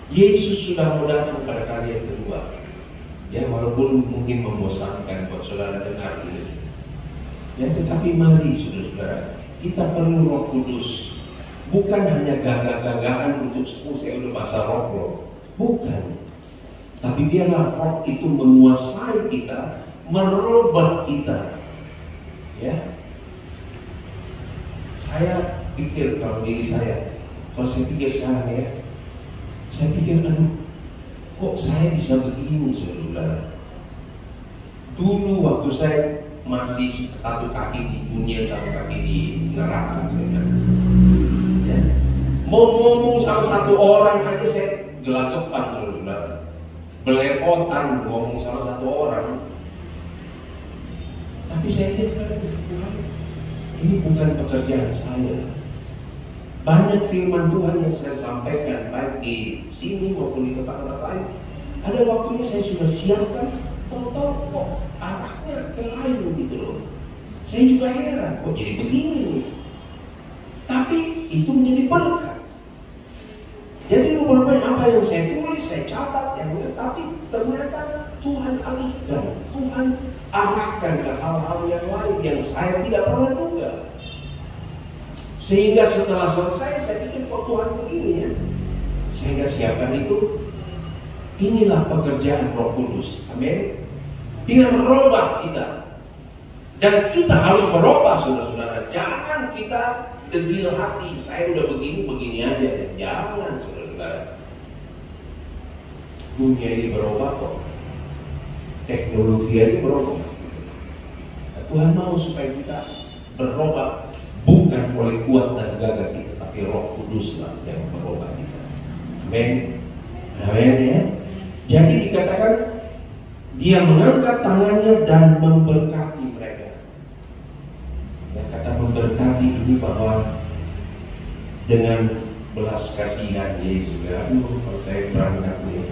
Yesus sudah mau datang pada kali yang kedua. Ya, walaupun mungkin membosankan buat saudara dengar ini. Ya, tetapi mari saudara-saudara, kita perlu Roh Kudus. Bukan hanya gagah-gagahan untuk saya udah bahasa roh. Bukan. Tapi biarlah roh itu menguasai kita, merubah kita. Ya, saya pikir kalau diri saya, kalau saya pikir sekarang ya, saya pikir aduh, kok saya bisa begini, saudara? Dulu waktu saya masih satu kaki di dunia, satu kaki di neraka, saya bilang, ya, mau ngomong sama satu orang aja saya gelagapan, saudara. Belepotan ngomong sama satu orang. Tapi saya lihat, Tuhan, ini bukan pekerjaan saya. Banyak firman Tuhan yang saya sampaikan baik di sini maupun di tempat-tempat lain, ada waktunya saya sudah siapkan, tahu-tahu kok arahnya ke lain gitu loh. Saya juga heran, kok jadi begini nih. Tapi itu menjadi berkat. Jadi rupanya apa yang saya tulis, saya catat, tapi ternyata Tuhan alihkan, Tuhan arahkan ke hal-hal yang lain yang saya tidak pernah duga. Sehingga setelah selesai saya pikir kok Tuhan begini ya. Sehingga siapkan itu. Inilah pekerjaan Roh Kudus. Amin. Dia merubah kita. Dan kita harus merubah, saudara-saudara. Jangan kita degil hati, saya udah begini aja. Jangan, saudara-saudara. Dunia ini berubah kok. Teknologi ini berubah. Tuhan mau supaya kita berubah, bukan oleh kuat dan gagah kita, tapi Roh Kudus lah yang merubah kita. Amin. Amin ya. Jadi dikatakan dia mengangkat tangannya dan memberkati mereka. Ya, kata memberkati ini bahwa dengan belas kasihan Yesus. Kalau saya berangkat nih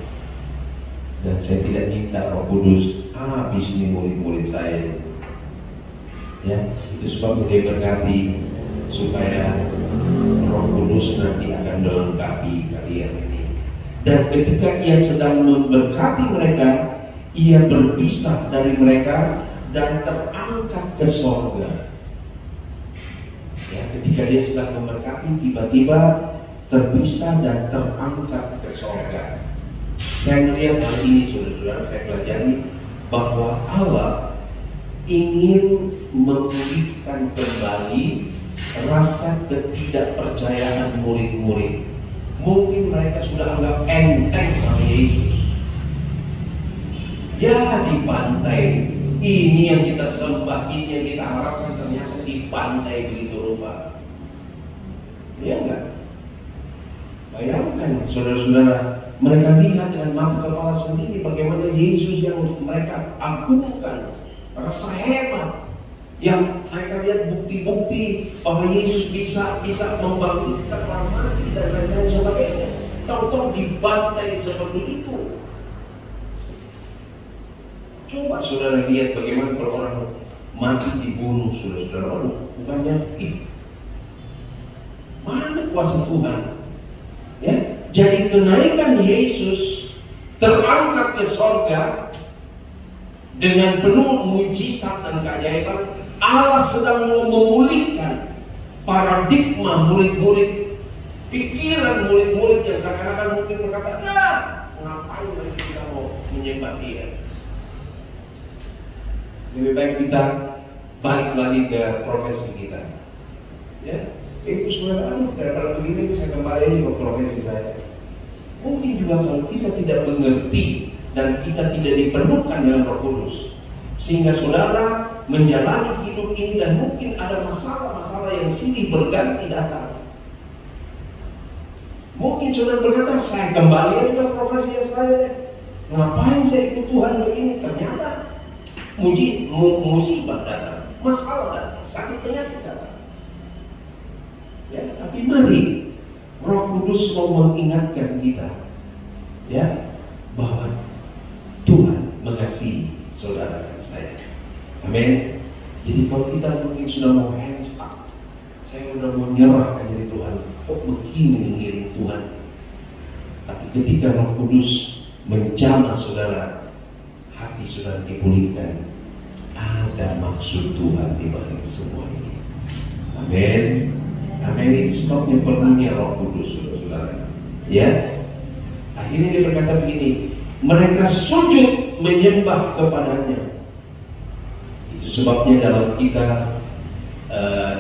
dan saya tidak minta Roh Kudus, habis nih murid-murid saya. Ya, itu sebabnya dia berkati supaya Roh Kudus nanti akan melengkapi kalian ini. Dan ketika ia sedang memberkati mereka, ia berpisah dari mereka dan terangkat ke sorga. Ya, ketika dia sedang memberkati, tiba-tiba terpisah dan terangkat ke sorga. Saya melihat hal ini, saudara-saudara, saya pelajari bahwa Allah ingin memulihkan kembali rasa ketidakpercayaan murid-murid. Mungkin mereka sudah anggap enteng sama Yesus. Ya, dibantai. Ini yang kita sembah, ini yang kita harapkan, ternyata dibantai begitu rupa. Ya enggak? Bayangkan, saudara-saudara, mereka lihat dengan mata kepala sendiri bagaimana Yesus yang mereka agungkan, rasa hebat, yang mereka lihat bukti-bukti bahwa Yesus bisa membangkitkan orang mati dan lain-lain sebagainya. Tahu-tahu dibantai seperti itu. Coba saudara lihat bagaimana kalau orang mati dibunuh, saudara-saudara, bukannya mana kuasa Tuhan? Ya, jadi kenaikan Yesus terangkat ke sorga dengan penuh mujizat dan keajaiban. Allah sedang memulihkan paradigma murid-murid, pikiran murid-murid yang seakan-akan mungkin berkata, nah, ngapain lagi kita mau menyembah dia? Lebih baik kita balik lagi ke profesi kita. Ya, itu sebenarnya daripada begini saya kembali ke profesi saya. Mungkin juga kalau kita tidak mengerti dan kita tidak dipenuhkan dengan Roh Kudus, sehingga saudara menjalani hidup ini dan mungkin ada masalah-masalah yang silih berganti datang. Mungkin saudara berkata, saya kembali ke profesi yang saya. Ngapain saya ikut Tuhan begini? Ternyata musibah datang, masalah datang, sakit penyakit datang. Ya, tapi mari Roh Kudus mau mengingatkan kita, ya, bahwa Tuhan mengasihi saudara dan saya. Amin. Jadi kalau kita mungkin sudah mau hands up, saya sudah mau nyerah jadi Tuhan, kok begini mengiring Tuhan. Tapi ketika Roh Kudus menjamah saudara, hati saudara dipulihkan. Ada maksud Tuhan di balik semua ini. Amin. Amin. Itu sebabnya perlunya Roh Kudus, saudara. Ya. Akhirnya dia berkata begini, mereka sujud menyembah kepadanya. Itu sebabnya dalam kita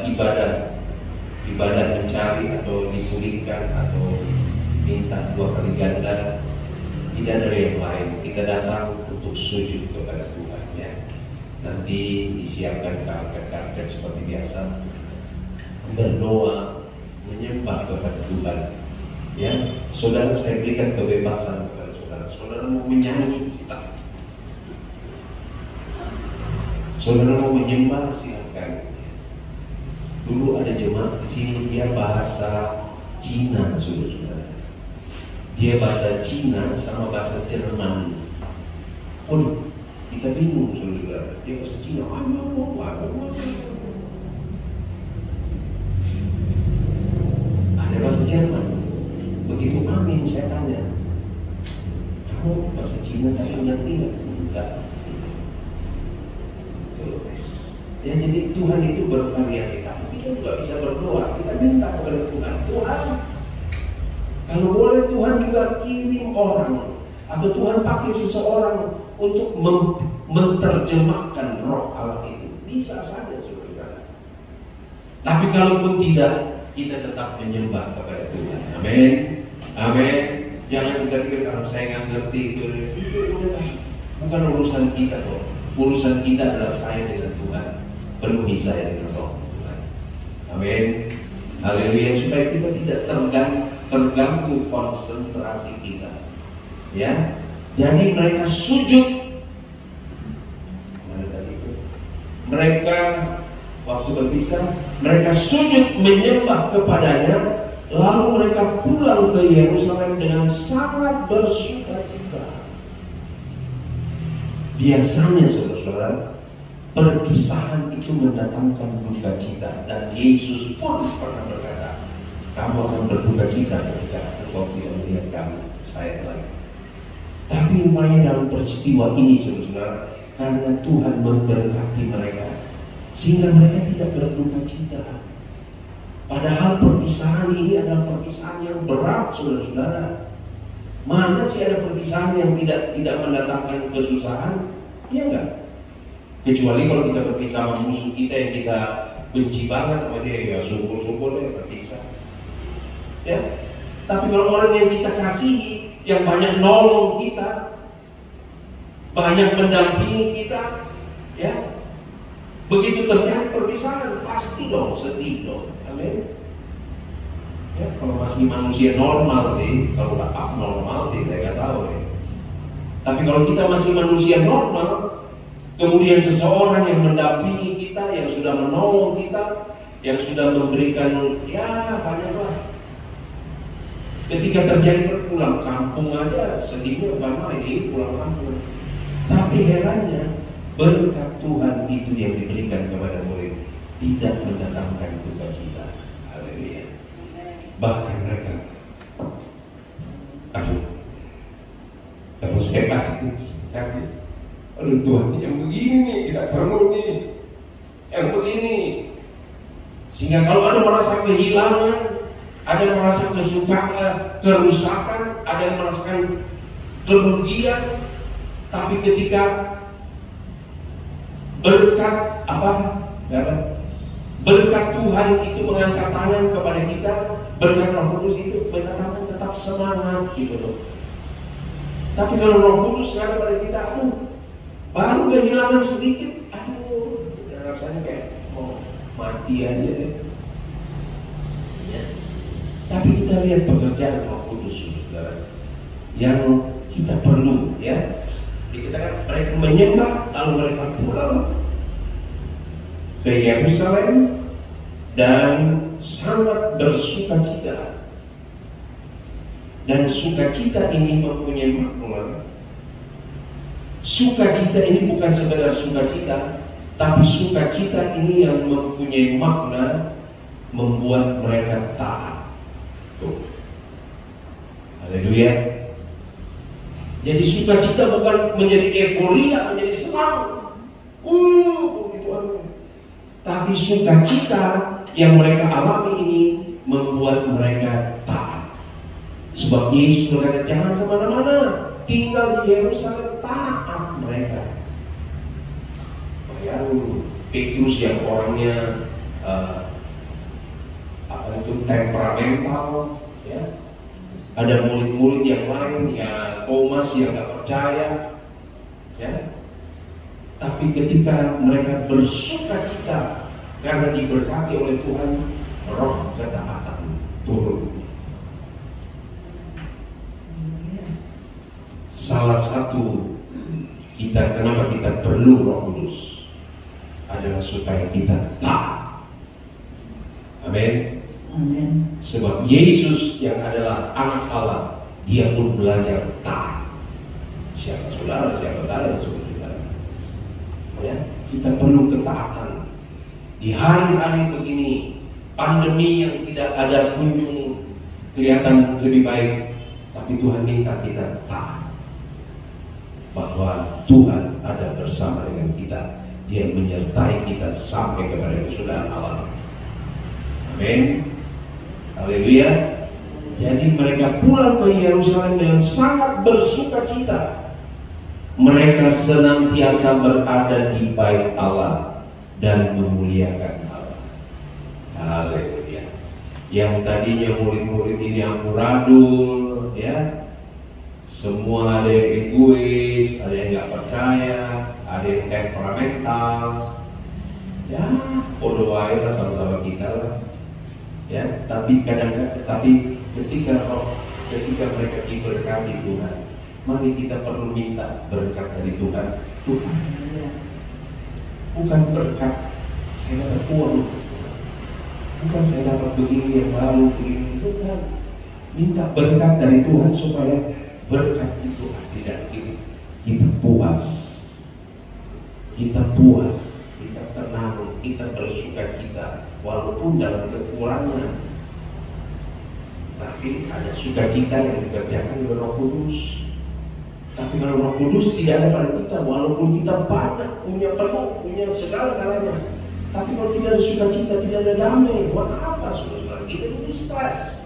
ibadat mencari atau dipulihkan atau minta 2 kali ganda, tidak ada yang lain. Kita datang untuk sujud kepada Tuhan, ya. Nanti disiapkan karpet-karpet seperti biasa, berdoa, menyembah kepada Tuhan, ya. Saudara, saya berikan kebebasan kepada saudara. Saudara mau menyanyi, silakan. Saudara mau menyembah, silakan. Dulu ada jemaat di sini, dia bahasa Cina, saudara. Dia bahasa Cina sama bahasa Jerman. Oh, kita bingung, saudara. Dia bahasa Cina. Ada bahasa Jerman. Begitu amin, saya tanya, kamu bahasa Cina tapi ngerti nggak? Enggak. Ya, jadi Tuhan itu bervariasi. Tapi kita juga bisa berdoa. Kita minta kepada Tuhan, Tuhan, kalau boleh Tuhan juga kirim orang, atau Tuhan pakai seseorang untuk menerjemahkan roh Allah itu. Bisa saja, saudara. Tapi kalaupun tidak, kita tetap menyembah kepada Tuhan. Amin. Amin. Jangan kita pikir kalau saya nggak ngerti itu bukan urusan kita kok. Urusan kita adalah saya dengan Tuhan. Penuhi saya dengan roh Tuhan. Amin. Haleluya. Supaya kita tidak terganggu konsentrasi kita, ya. Jadi mereka sujud. Mana tadi itu? Mereka waktu berpisah, mereka sujud menyembah kepadanya. Lalu mereka pulang ke Yerusalem dengan sangat bersukacita. Biasanya, saudara-saudara, perpisahan itu mendatangkan duka cita, dan Yesus pun pernah berkata, kamu akan berduka cita ketika engkau tidak melihat kami, saya lagi. Tapi rupanya dalam peristiwa ini, saudara-saudara, karena Tuhan memberkati mereka, sehingga mereka tidak berduka cita. Padahal perpisahan ini adalah perpisahan yang berat, saudara-saudara. Mana sih ada perpisahan yang tidak mendatangkan kesusahan? Iya enggak? Kecuali kalau kita berpisah sama musuh kita yang kita benci banget sama dia, ya syukur-syukur ya berpisah. Ya. Tapi kalau orang yang kita kasihi, yang banyak nolong kita, banyak mendampingi kita, ya, begitu terjadi perpisahan, pasti dong sedih dong. Amin. Ya, kalau masih manusia normal sih, kalau udah abnormal sih saya nggak tahu ya. Tapi kalau kita masih manusia normal, kemudian seseorang yang mendampingi kita, yang sudah menolong kita, yang sudah memberikan, ya banyaklah. Ketika terjadi pulang kampung aja sedihnya bukan main, ini pulang kampung. Tapi herannya berkat Tuhan itu yang diberikan kepada murid tidak mendatangkan duka cita. Haleluya. Bahkan mereka, kalau saya baca sekali, aduh Tuhan yang begini nih, tidak perlu nih, yang begini. Sehingga kalau ada merasa kehilangan, ada yang merasa kerusakan, ada yang merasakan kerugian, tapi ketika berkat berkat Tuhan itu mengangkat tangan kepada kita, berkat Roh Kudus itu mendatangkan tetap semangat gitu loh. Tapi kalau Roh Kudus nggak ada pada kita, baru kehilangan sedikit, rasanya kayak mau mati aja deh. Ya. Tapi kita lihat pekerjaan Roh Kudus, saudara, yang kita perlu, ya. Kita kan mereka menyembah, lalu mereka pulang ke Yerusalem dan sangat bersukacita. Dan sukacita ini mempunyai makna. Sukacita ini bukan sekedar sukacita, tapi sukacita ini yang mempunyai makna membuat mereka taat. Tuh. Haleluya. Jadi sukacita bukan menjadi euforia, menjadi senang. Begitu. Tapi sukacita yang mereka alami ini membuat mereka taat. Sebab Yesus berkata, jangan kemana-mana, tinggal di Yerusalem, taat mereka. Bayangin Petrus yang orangnya temperamental, ya. Ada murid-murid yang lain, ya Thomas yang gak percaya, ya. Tapi ketika mereka bersuka cita karena diberkati oleh Tuhan, roh ketaatan turun. Salah satu kenapa kita perlu Roh Kudus adalah supaya kita taat. Amin. Amin. Sebab Yesus yang adalah anak Allah, dia pun belajar taat. Siapa saudara, siapa saya, saudara. Ya, kita perlu ketaatan. Di hari-hari begini, pandemi yang tidak ada kunjung kelihatan lebih baik, tapi Tuhan minta kita taat. Bahwa Tuhan ada bersama dengan kita. Dia menyertai kita sampai kepada kesudahan Allah. Amin. Haleluya. Jadi mereka pulang ke Yerusalem dengan sangat bersuka cita. Mereka senantiasa berada di bait Allah dan memuliakan Allah. Haleluya. Yang tadinya murid-murid ini amburadul, ya, semua ada yang egois, ada yang nggak percaya, ada yang temperamental, ya bodoh wae lah sama-sama kita lah. Ya, tapi ketika mereka diberkati Tuhan, mari kita perlu minta berkat dari Tuhan. Tuhan, bukan berkat saya dapat uang, bukan saya dapat begini yang baru, begini, bukan. Minta berkat dari Tuhan supaya berkat itu tidak kita puas, kita tenang, kita bersuka cita. Walaupun dalam kekurangan, tapi ada sukacita yang dikerjakan oleh Roh Kudus. Tapi kalau Roh Kudus tidak ada pada kita, walaupun kita banyak, punya penuh, punya segala-galanya, tapi kalau tidak ada sukacita, tidak ada damai, buat apa saudara-saudara? Kita jadi stres.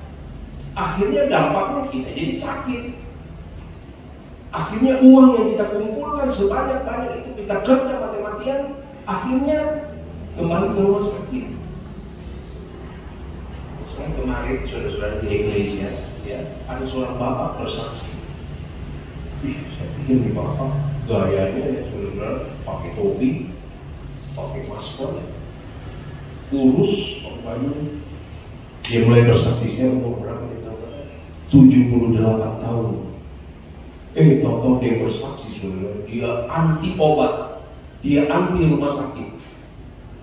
Akhirnya dampaknya kita jadi sakit. Akhirnya uang yang kita kumpulkan sebanyak-banyak itu kita kerja mati-matian, akhirnya kembali ke rumah sakit. Saya kemarin saudara-saudara di Iglesia, ya, ada seorang bapak bersaksi. Saya pikir nih bapak gayanya ya saudara, pakai topi, pakai masker, kurus, pakai baju. Dia mulai bersaksi, saya umur berapa dia tahu? 78 tahun. Tahu-tahu dia bersaksi saudara, dia anti obat, dia anti rumah sakit.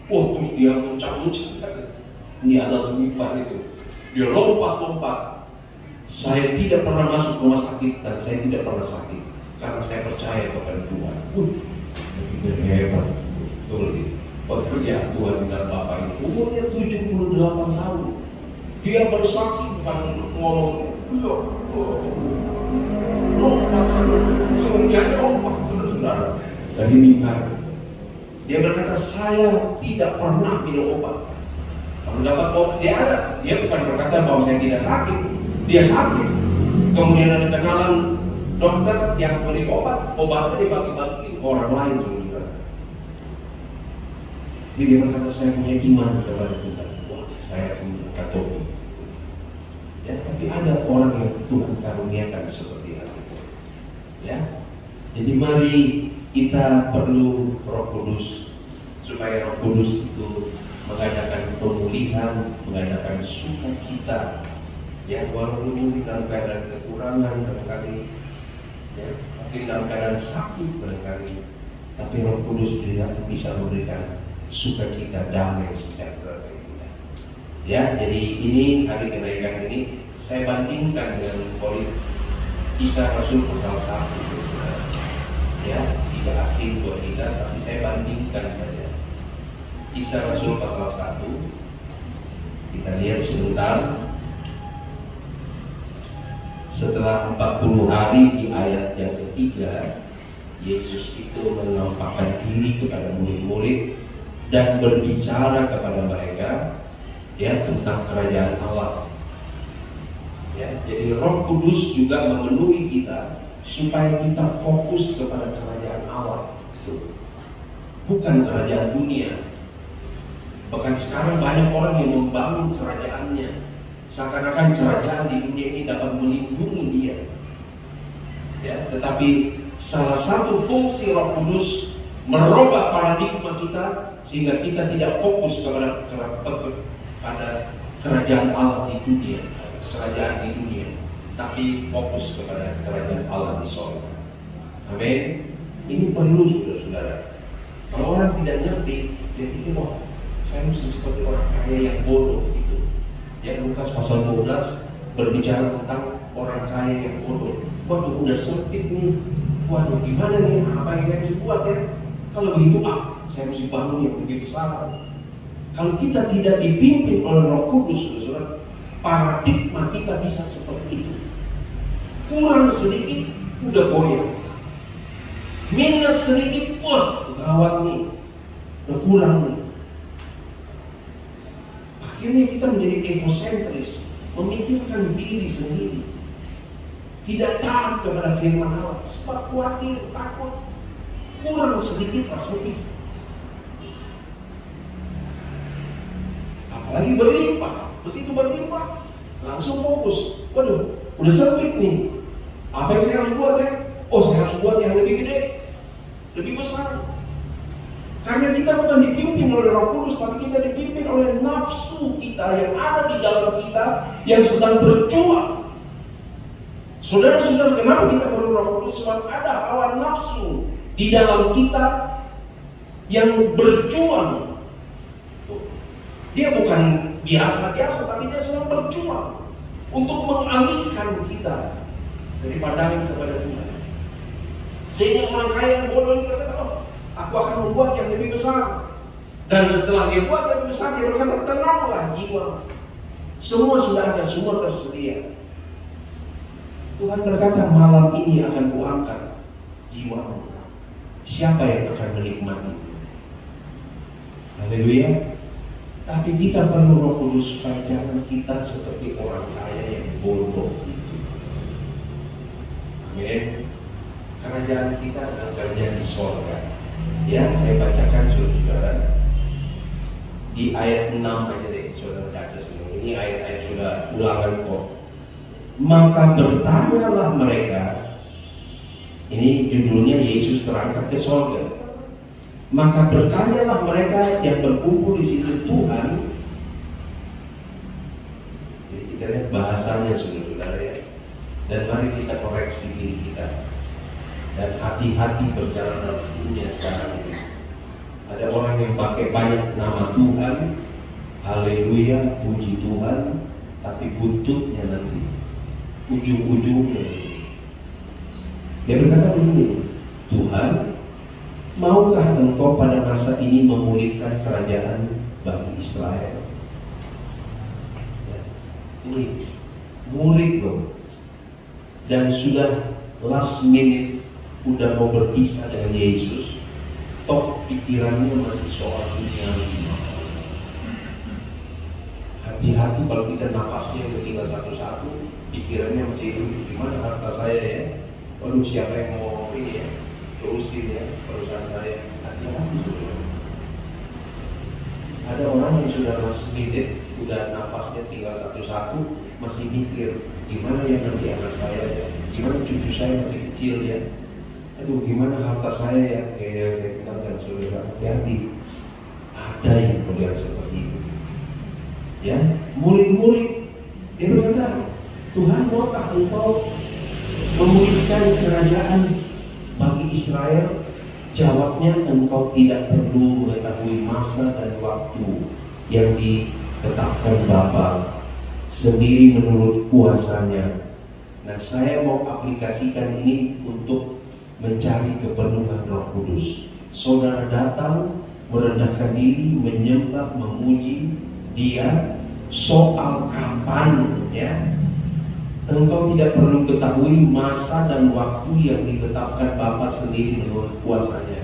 Terus dia muncang-muncang di atas mimbar itu, dia lompat-lompat. Saya tidak pernah masuk rumah sakit dan saya tidak pernah sakit karena saya percaya kepada Tuhan. Itu hebat, betul nih. Pekerjaan Tuhan dengan Bapak ini umurnya 78 tahun. Dia bersaksi bukan ngomong, lompat, dia lompat, saudara-saudara, dari mimbar. Dia berkata, saya tidak pernah minum obat. Kalau dapat obat, dia bukan berkata bahwa saya tidak sakit, dia sakit. Kemudian ada kenalan dokter yang beri obatnya dibagi-bagi orang lain, saudara. Jadi dia berkata, saya punya iman kepada Tuhan. Wah, saya Katolik. Ya, tapi ada orang yang Tuhan karuniakan seperti itu. Ya, jadi mari kita perlu Roh Kudus supaya Roh Kudus itu mengadakan pemulihan, mengadakan sukacita. Ya, walaupun dalam keadaan kekurangan barangkali, ya, mungkin dalam keadaan sakit barangkali, tapi Roh Kudus bisa memberikan sukacita, damai, sejahtera bagi kita. Ya, jadi ini hari kenaikan ini saya bandingkan dengan Kisah Rasul pasal 1. Ya, tidak asing buat kita, tapi saya bandingkan saja. Kisah Rasul pasal 1. Kita lihat sebentar. Setelah 40 hari di ayat yang ketiga, Yesus itu menampakkan diri kepada murid-murid dan berbicara kepada mereka, ya, tentang kerajaan Allah. Ya, jadi Roh Kudus juga memenuhi kita supaya kita fokus kepada kerajaan Allah, bukan kerajaan dunia. Bahkan sekarang banyak orang yang membangun kerajaannya, seakan-akan kerajaan di dunia ini dapat melindungi dia. Ya, tetapi salah satu fungsi Roh Kudus merubah paradigma kita sehingga kita tidak fokus kepada kerajaan Allah di dunia, kerajaan di dunia, tapi fokus kepada kerajaan Allah di sorga. Amin. Ini perlu saudara-saudara. Kalau orang tidak ngerti, dia pikir, wah, saya mesti seperti orang kaya yang bodoh gitu. Ya, Lukas pasal 12 berbicara tentang orang kaya yang bodoh. Waduh, udah sempit nih. Waduh, gimana nih? Apa yang saya mesti buat ya? Kalau begitu, saya mesti bangun yang lebih besar. Kalau kita tidak dipimpin oleh Roh Kudus, saudara, paradigma kita bisa seperti itu. Kurang sedikit, udah goyang. Minus sedikit, wah, gawat nih. Udah kurang nih. Akhirnya kita menjadi egosentris, memikirkan diri sendiri, tidak taat kepada firman Allah, sebab khawatir, takut, kurang sedikit rasanya. Apalagi berlimpah, begitu berlimpah, langsung fokus. Waduh, udah sempit nih. Apa yang saya harus buat ya? Oh, saya harus buat yang lebih gede, lebih besar. Karena kita bukan dipimpin oleh Roh Kudus, tapi kita dipimpin oleh nafsu kita yang ada di dalam kita yang sedang berjuang. Saudara-saudara, kenapa kita perlu Roh Kudus? Sebab ada hawa nafsu di dalam kita yang berjuang. Dia bukan biasa-biasa, tapi dia sedang berjuang untuk mengalihkan kita dari pandangan kepada Tuhan. Sehingga orang kaya yang bodoh ini berkata, oh, aku akan membuat yang lebih besar. Dan setelah dia buat yang lebih besar, dia berkata, tenanglah jiwa. Semua sudah ada, semua tersedia. Tuhan berkata, malam ini akan kuangkat jiwamu. Siapa yang akan menikmati? Haleluya. Tapi kita perlu Roh Kudus supaya jangan kita seperti orang kaya yang bodoh itu. Amin. Kerajaan kita adalah kerajaan di sorga. Ya, saya bacakan saudara. Di ayat 6 aja deh, saudara baca semua. Ini ayat-ayat sudah ulangan kok. Maka bertanyalah mereka. Ini judulnya Yesus terangkat ke sorga. Maka bertanyalah mereka yang berkumpul di situ, Tuhan. Jadi kita lihat bahasanya saudara-saudara ya. Dan mari kita koreksi diri kita. Dan hati-hati berjalan dalam dunia sekarang ini. Ada orang yang pakai banyak nama Tuhan, haleluya, puji Tuhan, tapi buntutnya nanti, ujung-ujungnya. Dia berkata begini, Tuhan, maukah engkau pada masa ini memulihkan kerajaan bagi Israel? Ya, ini murid loh, dan sudah last minute udah mau berpisah dengan Yesus, toh pikirannya masih soal dunia. Hati-hati kalau kita napasnya udah tinggal satu-satu, pikirannya masih gimana harta saya ya, waduh siapa yang mau ini ya, terusin ya perusahaan saya. Hati-hati saudara. Ada orang yang sudah last minute, udah napasnya tinggal satu-satu, masih mikir gimana ya nanti anak saya ya, gimana cucu saya masih kecil ya, aduh gimana harta saya ya, kayak yang saya bilang dan saudara. Hati-hati, ada yang model seperti itu ya. Murid-murid dia berkata, Tuhan maukah engkau memulihkan kerajaan bagi Israel? Jawabnya, engkau tidak perlu mengetahui masa dan waktu yang ditetapkan Bapa sendiri menurut kuasanya. Nah, saya mau aplikasikan ini untuk mencari kepenuhan Roh Kudus. Saudara datang, merendahkan diri, menyembah, memuji Dia. Soal kapan ya, engkau tidak perlu ketahui masa dan waktu yang ditetapkan Bapa sendiri menurut kuasanya.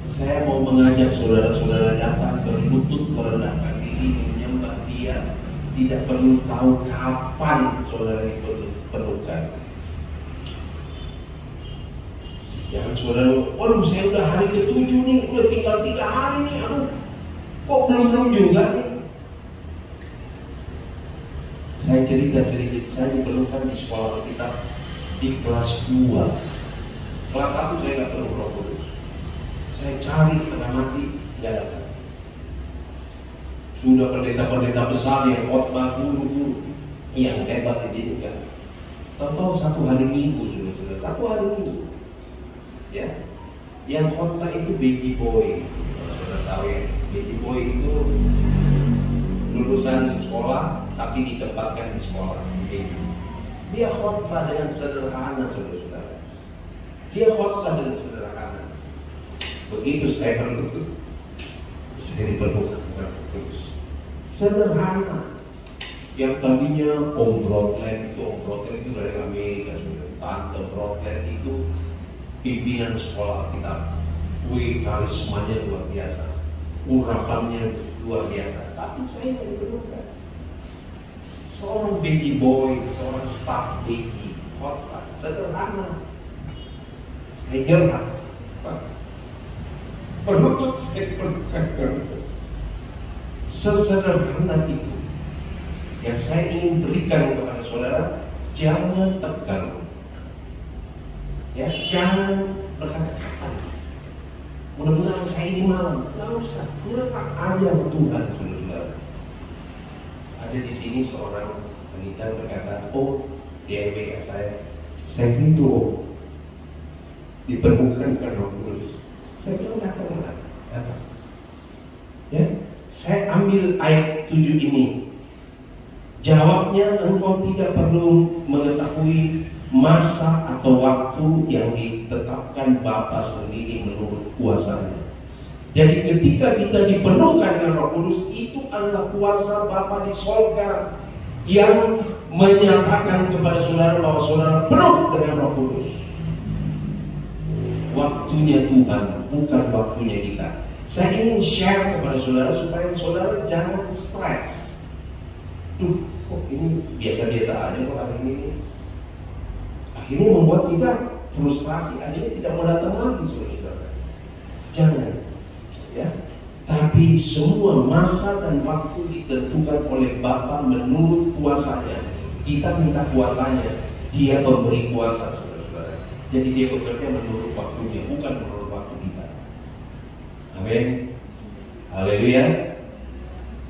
Saya mau mengajak saudara-saudara datang berlutut, merendahkan diri, menyembah Dia. Tidak perlu tahu kapan saudara diperlukan. Jangan saudara, waduh saya udah hari ke-7 nih, udah tinggal 3 hari nih, aduh kok belum juga nih. Saya cerita sedikit, saya diperlukan di sekolah kita di kelas 2. Kelas 1 saya nggak perlu Roh Kudus. Saya cari setengah mati, nggak datang. Sudah pendeta-pendeta besar yang khotbah, guru-guru yang hebat itu kan. Tahu-tahu 1 hari Minggu sudah 1 hari Minggu. Ya, yang khotbah itu baby boy. Kalau sudah tahu ya, baby boy itu lulusan sekolah tapi ditempatkan di sekolah. Dia khotbah dengan sederhana, saudara-saudara. Dia khotbah dengan sederhana. Begitu saya perlu, saya diperlukan terus. Sederhana. Yang tadinya Om Brotland itu dari Amerika, Tante Brotland itu pimpinan sekolah kita. Karismanya luar biasa, urapannya luar biasa. Tapi saya tidak diperlukan. Seorang baby boy, seorang staff baby, khotbah sederhana. Saya gerak. Berlutut saya perlukan. Sesederhana itu yang saya ingin berikan kepada saudara. Jangan tegang, ya, jangan berkata-kata. Mudah-mudahan saya ini malam, nggak usah, nyerah aja Tuhan, saudara. Ada di sini seorang wanita berkata, oh, dia WA saya rindu diperlukan Roh Kudus. Saya bilang datang. Ya, saya ambil ayat 7 ini. Jawabnya, engkau tidak perlu mengetahui masa atau waktu yang ditetapkan Bapa sendiri menurut kuasanya. Jadi ketika kita dipenuhkan dengan Roh Kudus, itu adalah kuasa Bapa di sorga yang menyatakan kepada saudara bahwa saudara penuh dengan Roh Kudus. Waktunya Tuhan, bukan waktunya kita. Saya ingin share kepada saudara supaya saudara jangan stres. Kok ini biasa-biasa aja kok hari ini. Akhirnya membuat kita frustrasi, akhirnya tidak mau datang lagi, saudara. Jangan, ya. Tapi semua masa dan waktu ditentukan oleh Bapa menurut kuasanya. Kita minta kuasanya, Dia memberi kuasa, saudara-saudara. Jadi Dia bekerja menurut waktunya, bukan menurut waktu kita. Amin. Haleluya.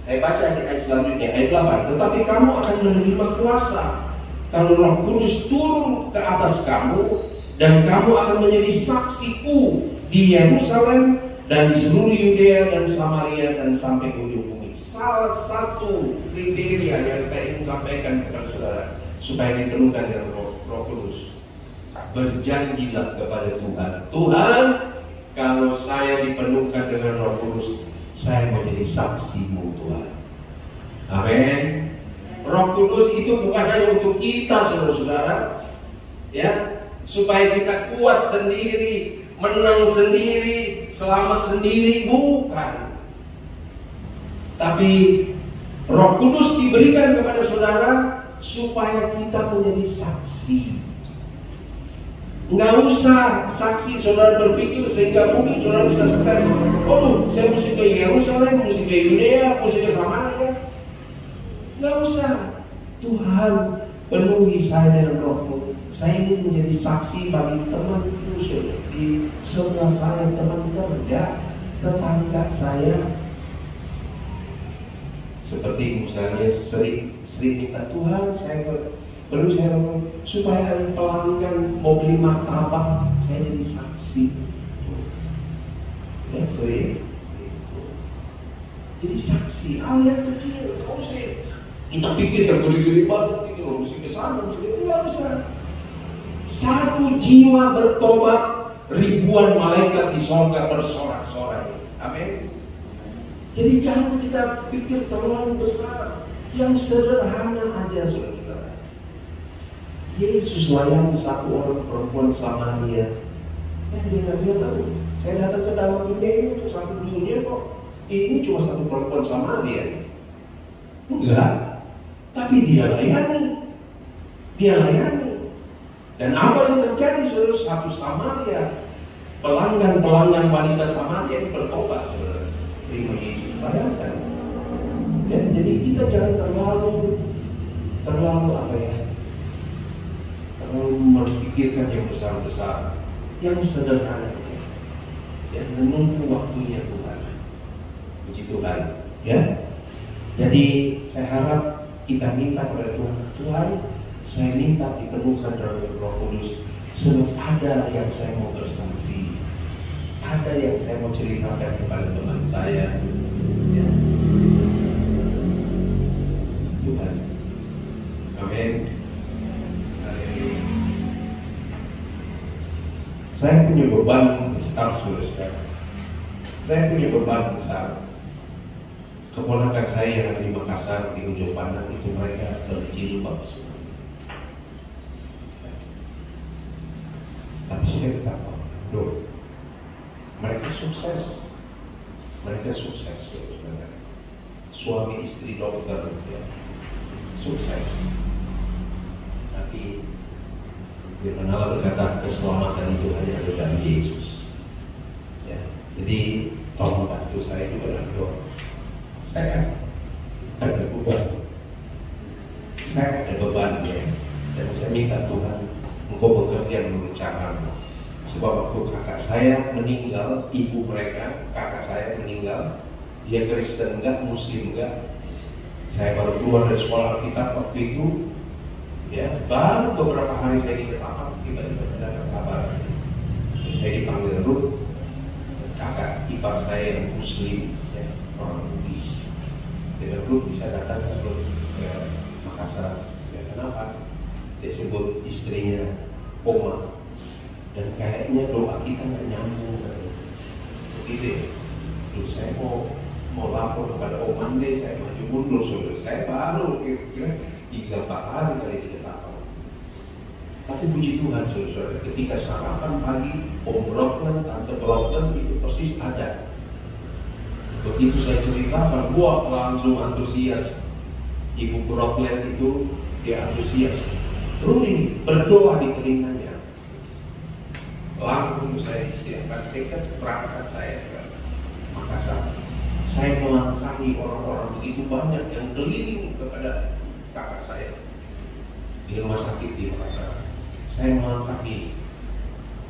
Saya baca di ayat selanjutnya, ayat 8. Tetapi kamu akan menerima kuasa kalau Roh Kudus turun ke atas kamu, dan kamu akan menjadi saksiku di Yerusalem dan di seluruh Yudea dan Samaria dan sampai ujung bumi. Salah satu kriteria yang saya ingin sampaikan kepada saudara supaya dipenuhkan dengan Roh Kudus, berjanjilah kepada Tuhan. Tuhan, kalau saya dipenuhkan dengan Roh Kudus, saya menjadi saksimu, Tuhan. Amin. Roh Kudus itu bukan hanya untuk kita, saudara-saudara, ya, supaya kita kuat sendiri, menang sendiri, selamat sendiri, bukan. Tapi Roh Kudus diberikan kepada saudara supaya kita menjadi saksi. Nggak usah saksi saudara berpikir sehingga mungkin saudara bisa stres. Oh, saya mesti ke Yerusalem, mesti ke Yudea, mesti ke Samaria. Nggak usah. Tuhan penuhi saya dengan Roh-Mu. Saya ingin menjadi saksi bagi teman khusus di sebelah saya, teman kerja, tetangga saya. Seperti misalnya sering minta, Tuhan saya perlu saya supaya ada pelanggan mau beli martabak, saya jadi saksi. Ya, sering. Jadi saksi, yang kecil, kau sih. Kita pikir yang gede-gede banget, pikir mesti ke sana, mesti nggak bisa. Satu jiwa bertobat, ribuan malaikat di sorga bersorak-sorai. Amin. Jadi jangan kita pikir terlalu besar, yang sederhana aja, saudara. Yesus layani satu orang perempuan Samaria. Dia nggak tahu. Saya datang ke dalam dunia ini untuk satu dunia kok. Ini cuma satu perempuan Samaria. Enggak. Tapi dia layani. Dia layani. Dan apa yang terjadi, saudara? Satu Samaria pelanggan wanita Samaria yang bertobat, terima Yesus. Bayangkan, ya, jadi kita jangan terlalu apa ya, terlalu memikirkan yang besar-besar, yang sederhana, ya, menunggu waktunya Tuhan. Puji Tuhan, ya. Jadi saya harap kita minta kepada Tuhan, Tuhan, saya minta dipenuhkan dengan Roh Kudus. Sebab ada yang saya mau bersaksi, ada yang saya mau ceritakan kepada teman saya, ya. Tuhan, amin. Saya punya beban besar, saudara. Saya punya beban besar. Keponakan saya yang ada di Makassar, di ujung pandang itu, mereka berjilbab semua. Tapi saya tetap doa. Mereka sukses, saudara. Suami istri dokter, ya, sukses. Tapi Firman Allah berkata keselamatan itu hanya ada dari Yesus. Ya, jadi tolong bantu saya juga dalam doa. Saya ada beban, ya, dan saya minta Tuhan, Engkau bekerja menurut cara-Mu. Sebab waktu kakak saya meninggal, ibu mereka, kakak saya meninggal, dia Kristen enggak, Muslim enggak. Saya baru keluar dari sekolah Alkitab waktu itu, ya, baru beberapa hari saya diketahui, tiba-tiba saya dapat kabar. Saya dipanggil Ruth, kakak ipar saya yang Muslim, ya, orang Bugis. Jadi Ruth bisa datang ke Makassar. Ya, kenapa? Dia sebut istrinya Oma, dan kayaknya doa kita nggak nyambung, begitu ya. Terus saya mau lapor kepada Oma deh, saya maju mundur, saudara. Saya baru kira-kira 3-4 hari kali diketahui. Tapi puji Tuhan, saudara, ketika sarapan pagi, Om Brockman, Tante Brockman itu persis ada. Begitu saya ceritakan, wah, langsung antusias. Ibu Brockman itu dia antusias. Rudi berdoa di telinganya. Langsung saya siapkan tiket berangkat saya ke Makassar. Saya melangkahi orang-orang begitu banyak yang keliling kepada kakak saya di rumah sakit di Makassar. Saya melangkahi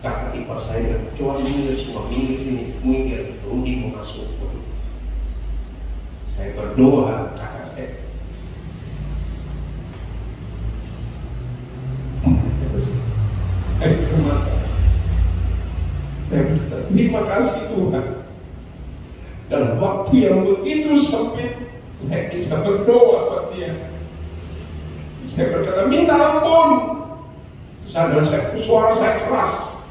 kakak ipar saya, kecuali minggir semua, minggir sini, minggir, Rudi mau masuk. Saya berdoa, kakak saya. Saya berkata, terima kasih Tuhan. Dalam waktu yang begitu sempit, saya bisa berdoa buat dia. Saya berkata, minta ampun. Suara saya keras.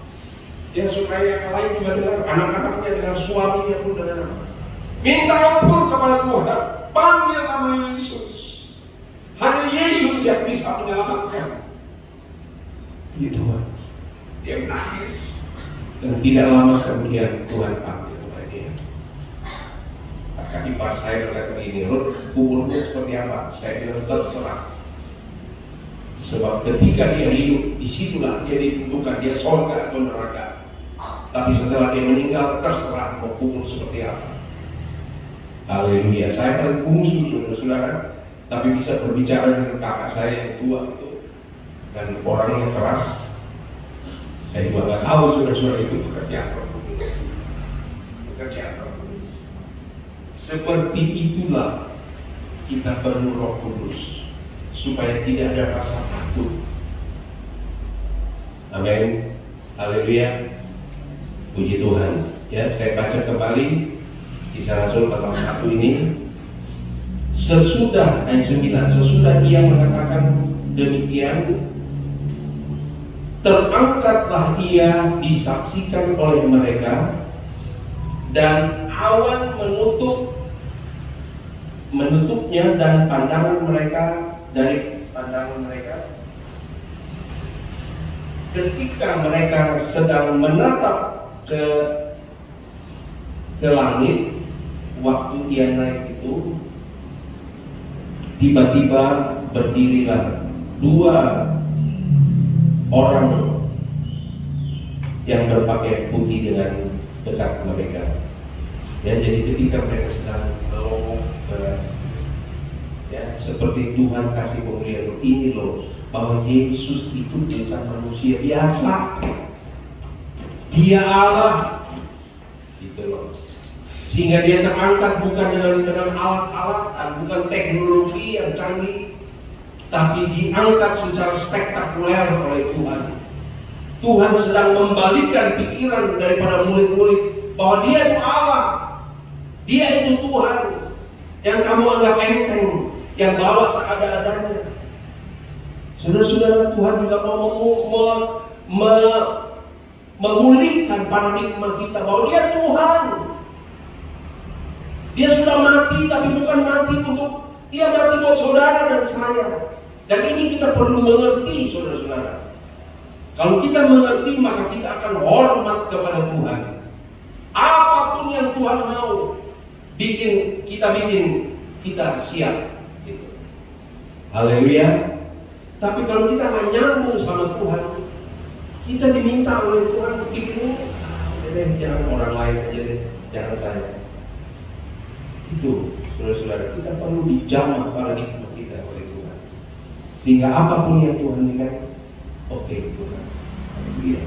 Dia supaya yang lain juga dengar, anak-anaknya dengar, suaminya pun dengar. Minta ampun kepada Tuhan. Panggil nama Yesus. Hanya Yesus yang bisa menyelamatkan. Gitu, Tuhan. Dia menangis. Dan tidak lama kemudian Tuhan panggil kepada dia. Kakak ipar saya berkata begini, Ruth, kuburmu seperti apa? Saya bilang terserah. Sebab ketika dia hidup, disitulah dia ditentukan dia surga atau neraka. Tapi setelah dia meninggal, terserah mau kubur seperti apa. Haleluya. Saya paling bungsu, saudara-saudara, tapi bisa berbicara dengan kakak saya yang tua itu, dan orangnya keras. Saya juga nggak tahu saudara-saudara itu bekerja apa. Seperti itulah kita perlu Roh Kudus supaya tidak ada rasa takut. Amin. Haleluya. Puji Tuhan. Ya, saya baca kembali Kisah Rasul pasal 1 ini. Sesudah ayat 9, sesudah ia mengatakan demikian, terangkatlah ia disaksikan oleh mereka, dan awan menutupnya dan pandangan mereka dari pandangan mereka. Ketika mereka sedang menatap ke langit, waktu ia naik itu, tiba-tiba berdirilah 2 orang yang berpakaian putih dengan dekat mereka. Ya, jadi ketika mereka sedang melongok ya, seperti Tuhan kasih pemberian ini loh, bahwa Yesus itu bukan manusia biasa, Dia Allah, gitu loh. Sehingga Dia terangkat bukan dengan alat-alat dan bukan teknologi yang canggih, tapi diangkat secara spektakuler oleh Tuhan. Tuhan sedang membalikan pikiran daripada murid-murid bahwa Dia itu Allah, Dia itu Tuhan yang kamu anggap enteng, yang bawa seada-adanya. Saudara-saudara, Tuhan juga mau memulihkan paradigma kita bahwa Dia Tuhan. Dia sudah mati, tapi bukan mati untuk Dia mati buat saudara dan saya. Dan ini kita perlu mengerti, saudara-saudara. Kalau kita mengerti, maka kita akan hormat kepada Tuhan. Apapun yang Tuhan mau bikin kita siap. Gitu. Haleluya. Tapi kalau kita nggak nyambung sama Tuhan, kita diminta oleh Tuhan bikin jangan orang lain aja deh, jangan saya. Itu, saudara-saudara, kita perlu dijamah paradigma kita oleh Tuhan. Sehingga apapun yang Tuhan berikan, oke, Tuhan. Haleluya.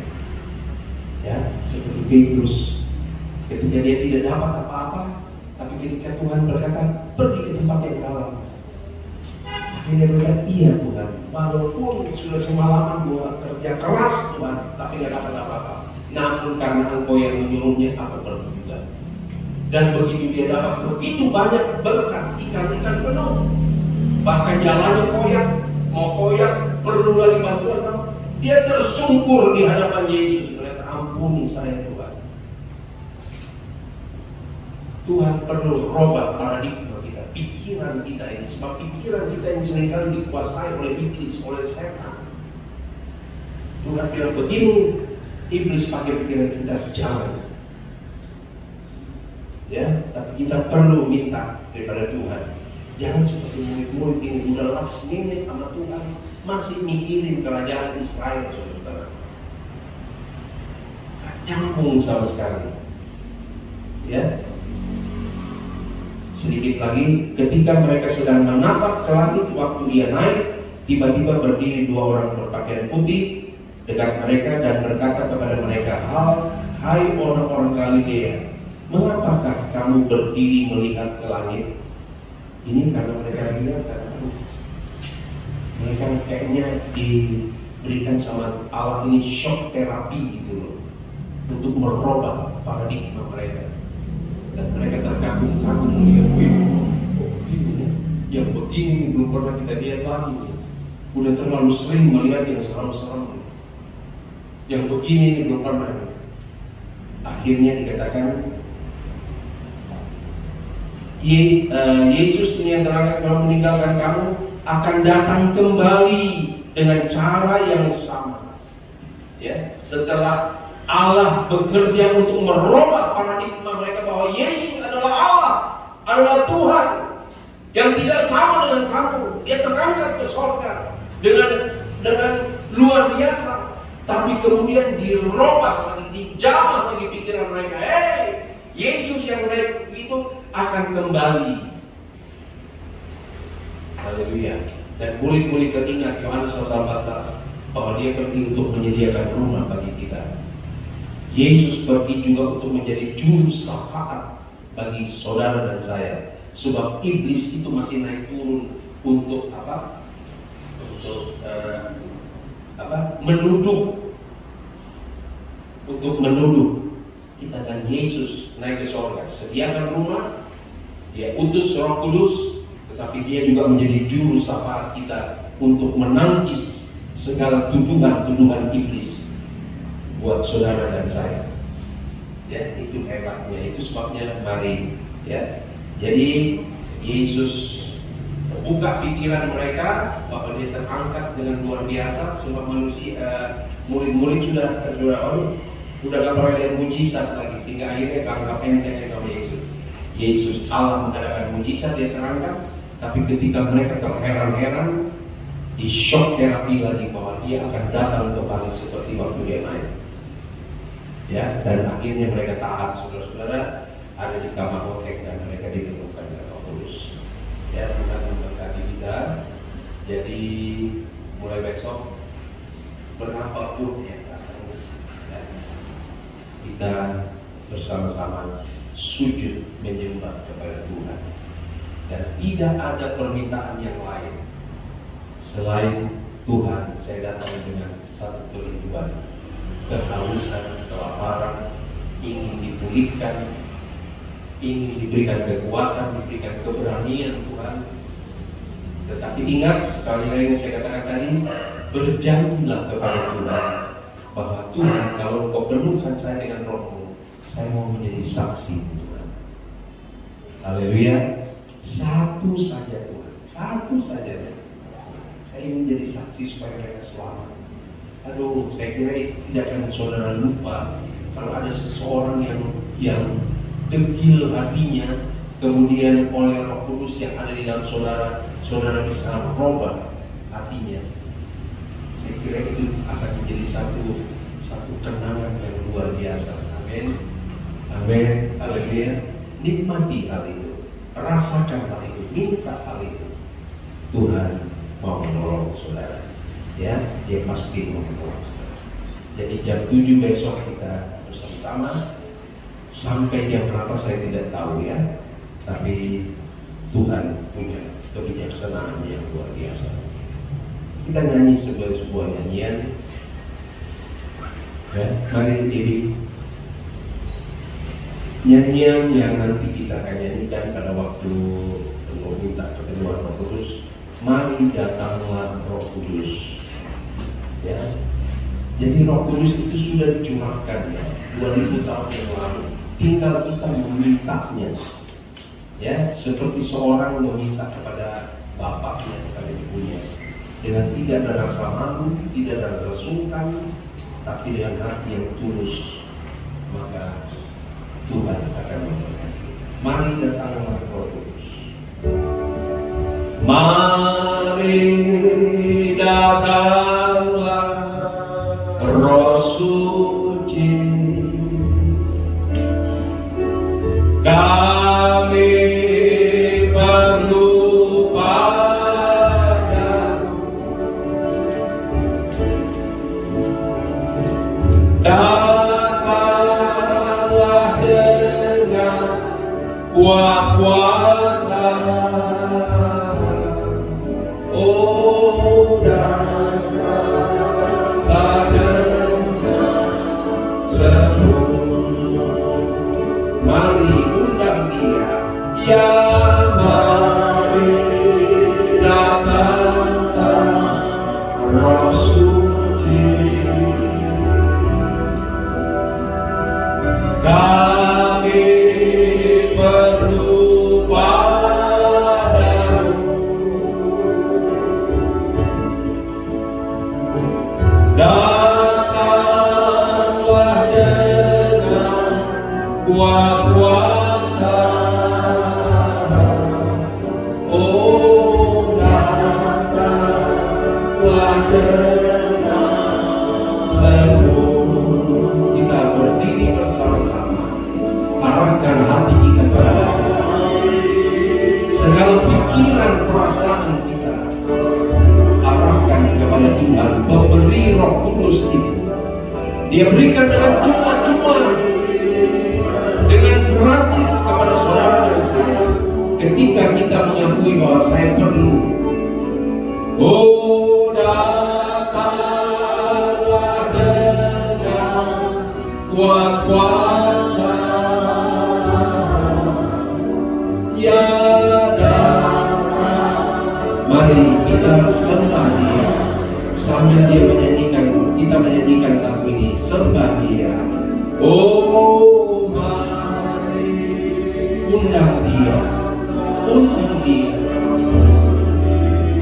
Ya, seperti Petrus, ketika dia tidak dapat apa-apa, tapi ketika Tuhan berkata, pergi ke tempat yang dalam, akhirnya dia berkata, iya Tuhan, walaupun sudah semalaman gua kerja keras Tuhan, tapi nggak dapat apa-apa. Namun karena Engkau yang menyuruhnya, aku pergi juga. Dan begitu dia dapat begitu banyak berkat, ikan-ikan penuh, bahkan jalannya koyak, mau koyak, perlu lagi bantuan. Dia tersungkur di hadapan Yesus, berkata, ampuni saya Tuhan. Tuhan perlu robah paradigma kita, pikiran kita ini. Sebab pikiran kita ini seringkali dikuasai oleh iblis, oleh setan. Tuhan bilang begini, iblis pakai pikiran kita, jangan. Ya, tapi kita perlu minta daripada Tuhan. Jangan seperti murid-murid ini udah last minute sama Tuhan, masih mikirin kerajaan Israel, saudara. Gak nyambung sama sekali. Ya. Sedikit lagi, ketika mereka sedang menatap ke langit, waktu Ia naik, tiba-tiba berdiri dua orang berpakaian putih dekat mereka dan berkata kepada mereka, hai orang-orang Galilea, mengapakah kamu berdiri melihat ke langit? Ini karena mereka lihat, karena mereka kayaknya diberikan sama Allah ini shock terapi gitu loh, untuk merubah paradigma mereka. Dan mereka terkagum-kagum melihat, yang begini belum pernah kita lihat lagi. Udah terlalu sering melihat yang serem-serem. Yang begini belum pernah. Akhirnya dikatakan, Yesus ini yang terangkat kalau meninggalkan kamu akan datang kembali dengan cara yang sama. Ya, setelah Allah bekerja untuk merubah paradigma mereka bahwa Yesus adalah Allah, adalah Tuhan yang tidak sama dengan kamu. Dia terangkat ke surga dengan luar biasa, tapi kemudian dirubah lagi, dijamah lagi pikiran mereka. Yesus yang naik itu akan kembali. Haleluya. Dan murid-murid teringat Yohanes pasal 14 bahwa Dia pergi untuk menyediakan rumah bagi kita. Yesus pergi juga untuk menjadi juru syafaat bagi saudara dan saya. Sebab iblis itu masih naik turun untuk apa? Untuk menuduh. Untuk menuduh kita, dan Yesus naik ke surga, sediakan rumah, Dia utus Roh Kudus, tetapi Dia juga menjadi juru syafaat kita untuk menangkis segala tuduhan-tuduhan iblis buat saudara dan saya. Ya, itu hebatnya. Itu sebabnya mari, ya. Jadi Yesus buka pikiran mereka bahwa Dia terangkat dengan luar biasa. Sebab manusia, murid-murid sudah gak pernah lihat mujizat lagi, sehingga akhirnya anggap enteng sama Yesus. Yesus Allah mengadakan mujizat, Dia terangkat, tapi ketika mereka terheran-heran, di shock terapi lagi bahwa Dia akan datang kembali seperti waktu Dia naik. Ya, dan akhirnya mereka taat, saudara-saudara, ada di kamar hotek dan mereka ditemukan oleh Roh Kudus. Ya, Tuhan memberkati kita. Jadi mulai besok berapapun yang datang, ya, kita bersama-sama sujud menyembah kepada Tuhan, dan tidak ada permintaan yang lain selain Tuhan. Saya datang dengan satu kerinduan, kehausan, kelaparan, ingin dipulihkan, ingin diberikan kekuatan, diberikan keberanian Tuhan. Tetapi ingat, sekali lagi yang saya katakan tadi, berjanjilah kepada Tuhan bahwa Tuhan, kalau Engkau penuhkan saya dengan Roh-Mu, saya mau menjadi saksi Tuhan. Haleluya. Satu saja Tuhan, satu saja. Saya ingin menjadi saksi supaya mereka selamat. Aduh, saya kira itu tidak akan saudara lupa kalau ada seseorang yang degil hatinya, kemudian oleh Roh Kudus yang ada di dalam saudara bisa merubah hatinya. Saya kira itu akan menjadi satu kenangan yang luar biasa. Amin. Amin. Haleluya. Nikmati hal itu, rasakan hal itu, minta hal itu. Tuhan mau menolong saudara. Ya, dia pasti mau menolong. Jadi jam 7 besok kita bersama-sama. Sampai jam berapa saya tidak tahu ya. Tapi Tuhan punya kebijaksanaan yang luar biasa. Kita nyanyi sebuah nyanyian. Ya, mari Dewi. Nyanyian yang nanti kita akan nyanyikan pada waktu minta pertemuan Roh Kudus. Mari datanglah Roh Kudus. Ya. Jadi Roh Kudus itu sudah dicurahkan ya 2000 tahun yang lalu. Tinggal kita memintanya. Ya, seperti seorang meminta kepada bapaknya, kepada ibunya, dengan tidak ada rasa malu, tidak ada rasa sungkan, tapi dengan hati yang tulus, maka Tuhan akan memberkati. Mari datanglah Roh Kudus. Mari datanglah Roh Suci, kami perlu padamu. Datanglah dengan kuasa, oh datanglah dengan lemur. Mari undang Dia, ya mari datanglah Roh Suci, kami perlu padamu. Datanglah dengan kuasa, oh datanglah dengan lemur. Kita berdiri bersama-sama, arahkan hati kita kepada segala pikiran perasaan kita, arahkan kepada Tuhan. Pemberi Roh Kudus itu Dia berikan dengan cuma-cuma, dengan gratis kepada saudara dan saya, ketika kita mengakui bahwa saya perlu. Oh datanglah dengan kuasa, ya datang. Mari kita sembah Dia sambil Dia menyanyikan, kita menyanyikan lagu ini, sembah Dia. Oh mari undang Dia, undang Dia.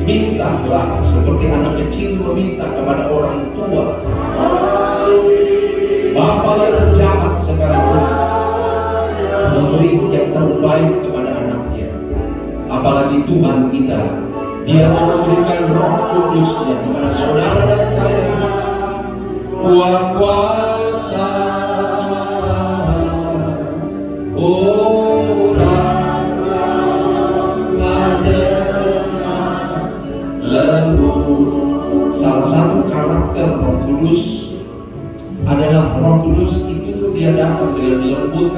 Mintalah seperti anak kecil meminta kepada orang tua. Bapa yang jahat sekalipun memberi yang terbaik kepada anaknya. Apalagi Tuhan kita, Dia mau memberikan Roh Kudus-Nya kepada saudara dan saya. Kuasa lembut,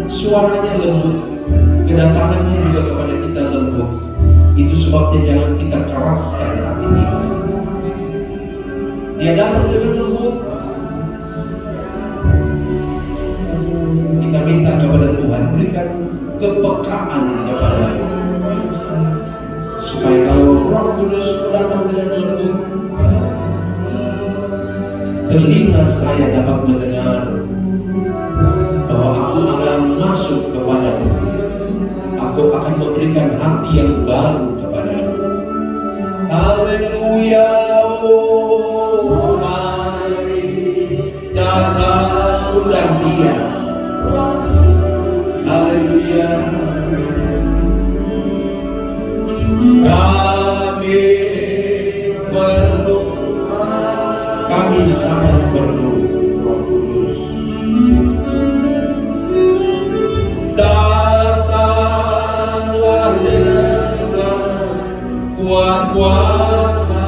suaranya lembut, kedatangannya juga kepada kita lembut. Itu sebabnya jangan kita keraskan hati kita. Dia datang dengan lembut. Kita minta kepada Tuhan, berikan kepekaan kepada supaya kalau Roh Kudus datang dengan lembut, telinga saya dapat mendengar bahwa aku akan masuk kepadamu. Aku akan memberikan hati yang baru kepadamu. Haleluya. Oh, mari datang undang Dia. Haleluya. Kami sangat perlu Roh Kudus. Datanglah dengan kuat kuasa.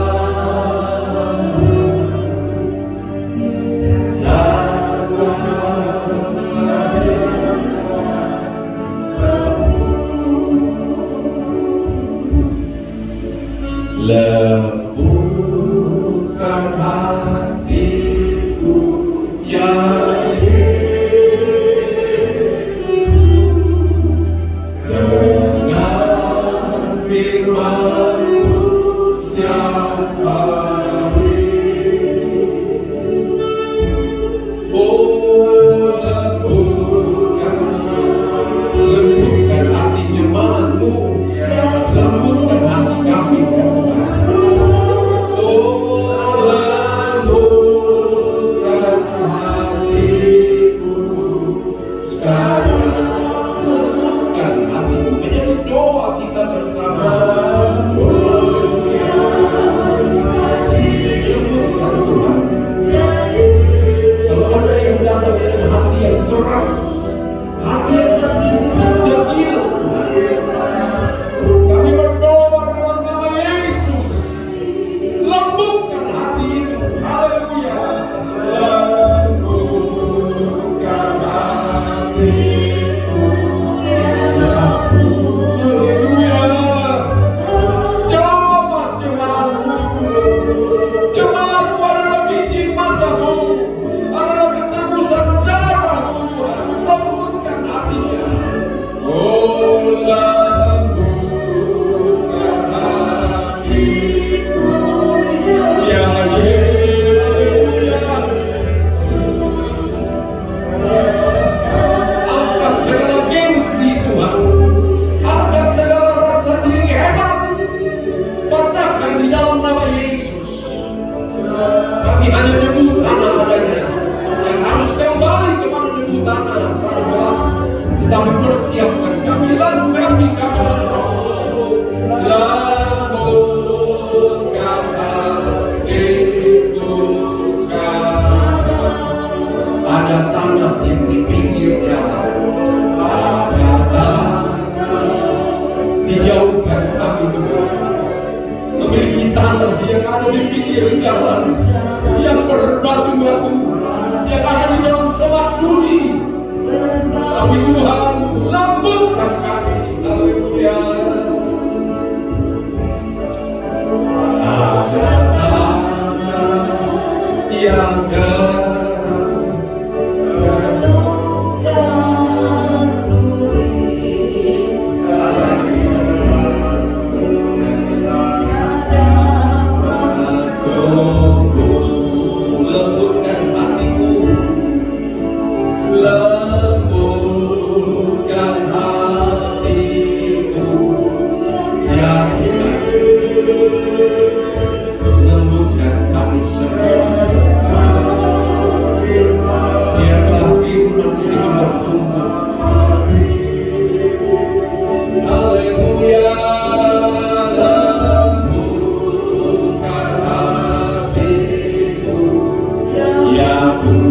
Lembutkan hatiku ya Yesus, dengan firman-Mu setiap hari. Oh, lembutkan hati jemaat-Mu, lembutkan hati kami. Tetapi persiapkan kami, langkah kami Roh Kudus, lembutkan hatiku sekarang. Ada tanah yang di pinggir jalan, ada tanah dijauhkan kami Tuhan. Memiliki tanah yang ada di pinggir jalan, yang berbatu-batu, yang ada di dalam semak duri. Tapi Tuhan lembutkan kami. Haleluya. Ada tanah yang keras, bertukar duri. Tunggu, lembutkan hatiku. Lembutkan hatiku ya Yesus, lembutkan kami semua. Biarlah firman ini bertumbuh. Haleluya. Lembutkan hatiku ya Tuhan.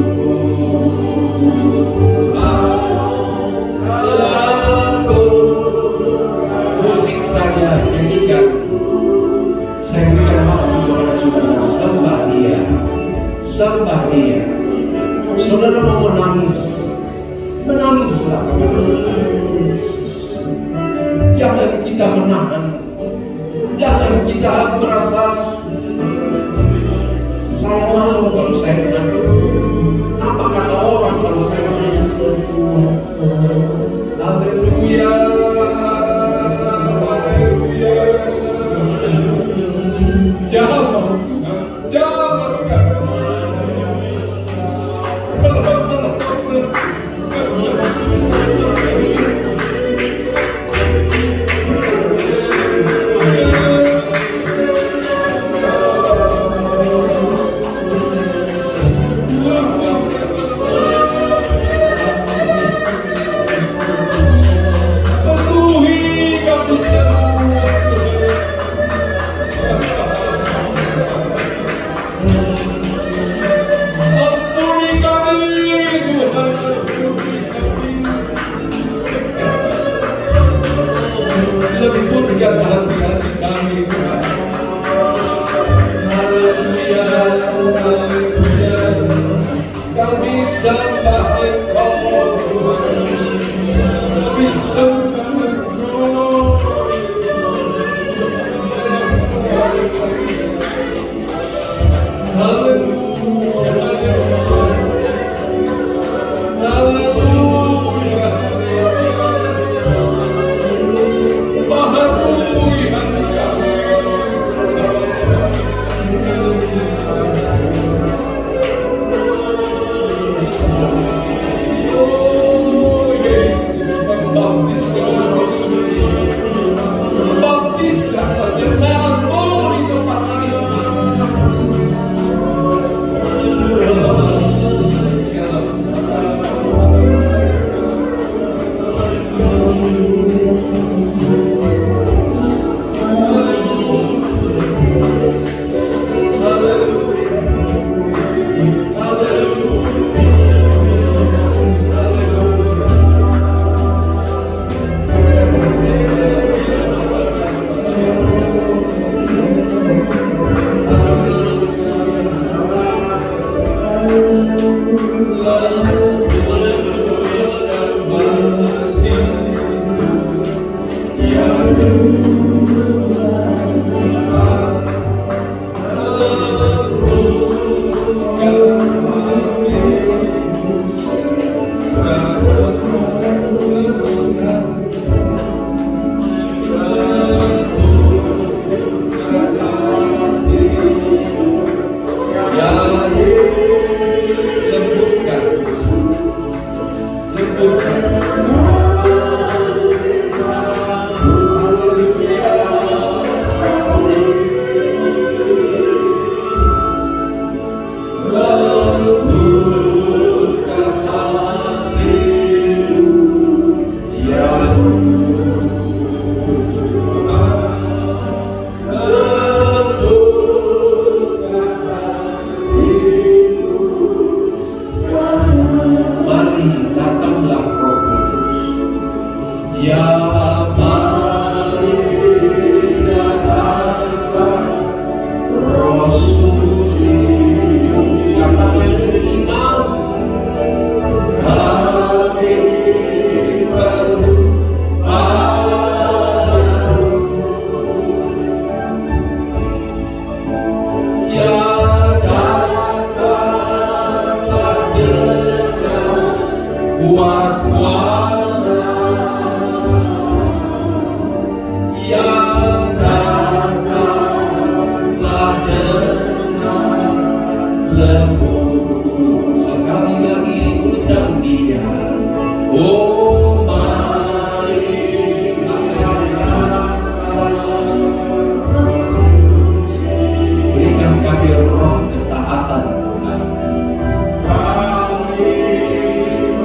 kita menahan. Jangan kita merasa saya malu kalau saya menangis. Apa kata orang kalau saya menangis? Haleluya, haleluya. Jangan lembutkan hati-hati kami, Tuhan. Haleluya, haleluya. Kami sembah Engkau, Tuhan. Kami sembah Engkau. Haleluya, haleluya. Baharui hati kami. Oh Yesus, membaptiskan Roh Suci, membaptiskan wajah-Mu di tempat ini.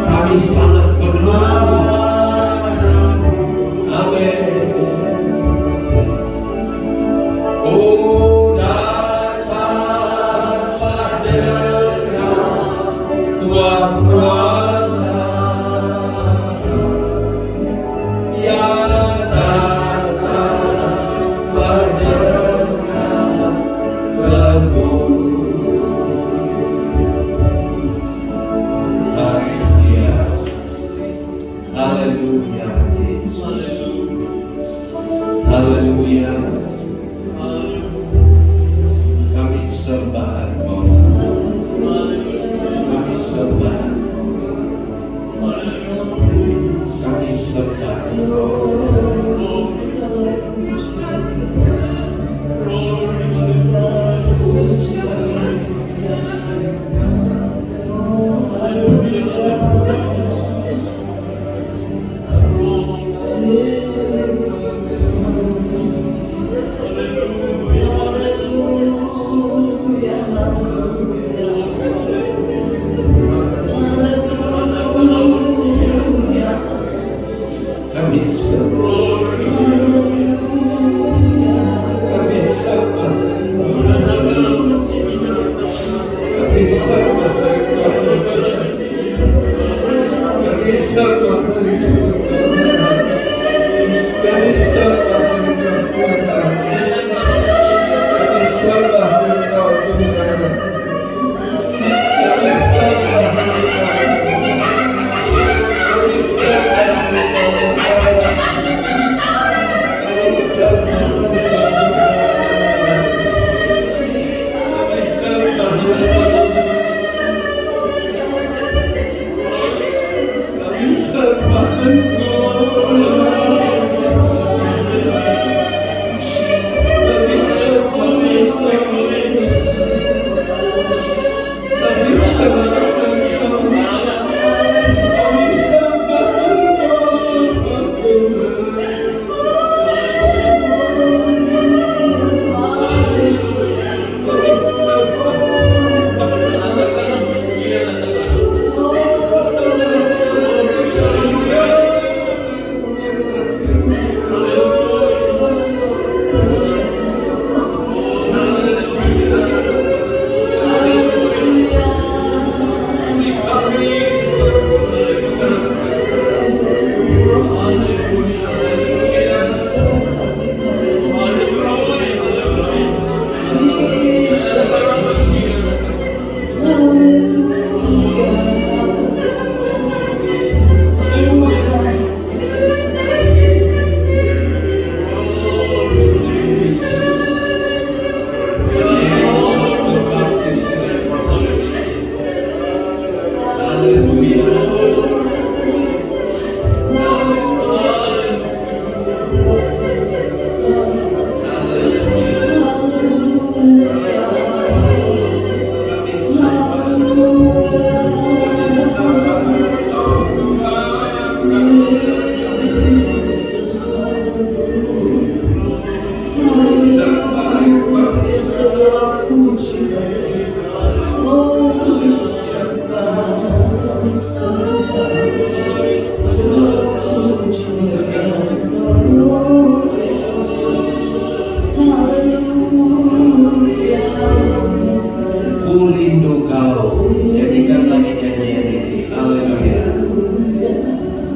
Kami sangat perlu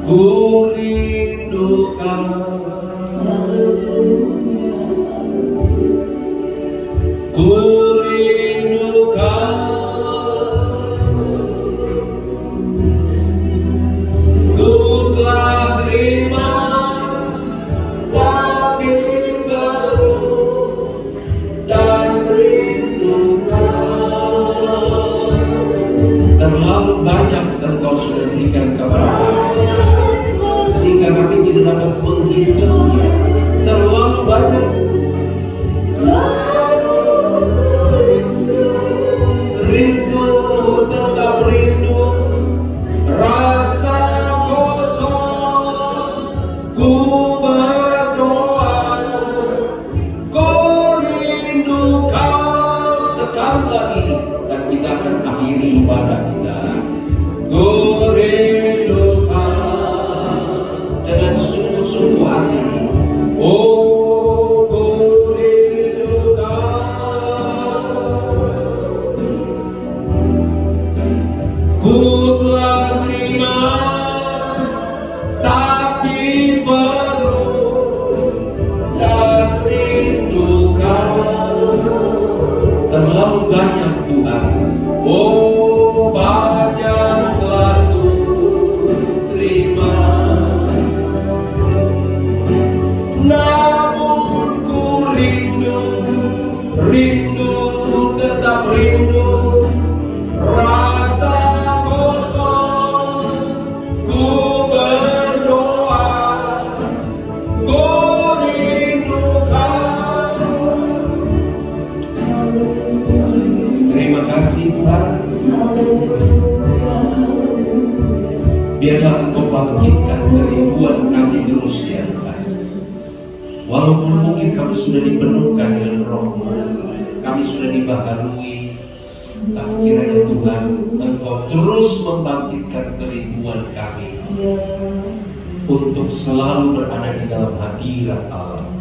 ku rindukan. Ku rindukan, ku telah terima tapi baru dan rindukan. Terlalu banyak Engkau sudah berikan kepada kami, sehingga kami tidak dapat menghitungnya. Terlalu banyak. Rindu, tetap rindu, rasa kosong, ku berdoa, ku rindu Kau sekali lagi, dan kita akan akhiri ibadah kita. Ku rindu Kau dengan sungguh-sungguh hati. Oh, ku rindu Kau. Ku telah terima tapi perlu dan rindukan. Terlalu banyak Tuhan, oh banyaklah ku terima, namun ku rindu, rindu, tetap rindu, rasa kosong, ku berdoa, ku rindukan. Terima kasih Tuhan. Biarlah Engkau bangkitkan kerinduan kami terus ya Tuhan. Walaupun mungkin kami sudah dipenuhkan dengan Roh-Mu, kami sudah dibaharui, tapi kiranya Tuhan Engkau terus membangkitkan kerinduan kami untuk selalu berada di dalam hadirat Allah.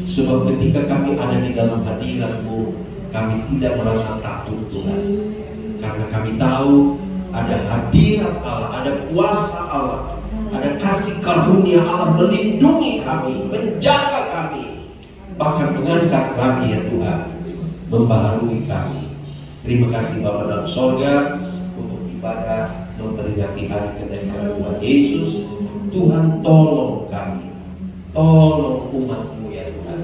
Sebab ketika kami ada di dalam hadirat-Mu, kami tidak merasa takut Tuhan, karena kami tahu ada hadirat Allah, ada kuasa Allah, ada kasih karunia Allah melindungi kami, menjaga kami, bahkan mengangkat kami ya Tuhan, membaharui kami. Terima kasih Bapa dalam sorga untuk ibadah memperingati hari kenaikan Tuhan Yesus. Tuhan tolong kami, tolong umat-Mu ya Tuhan.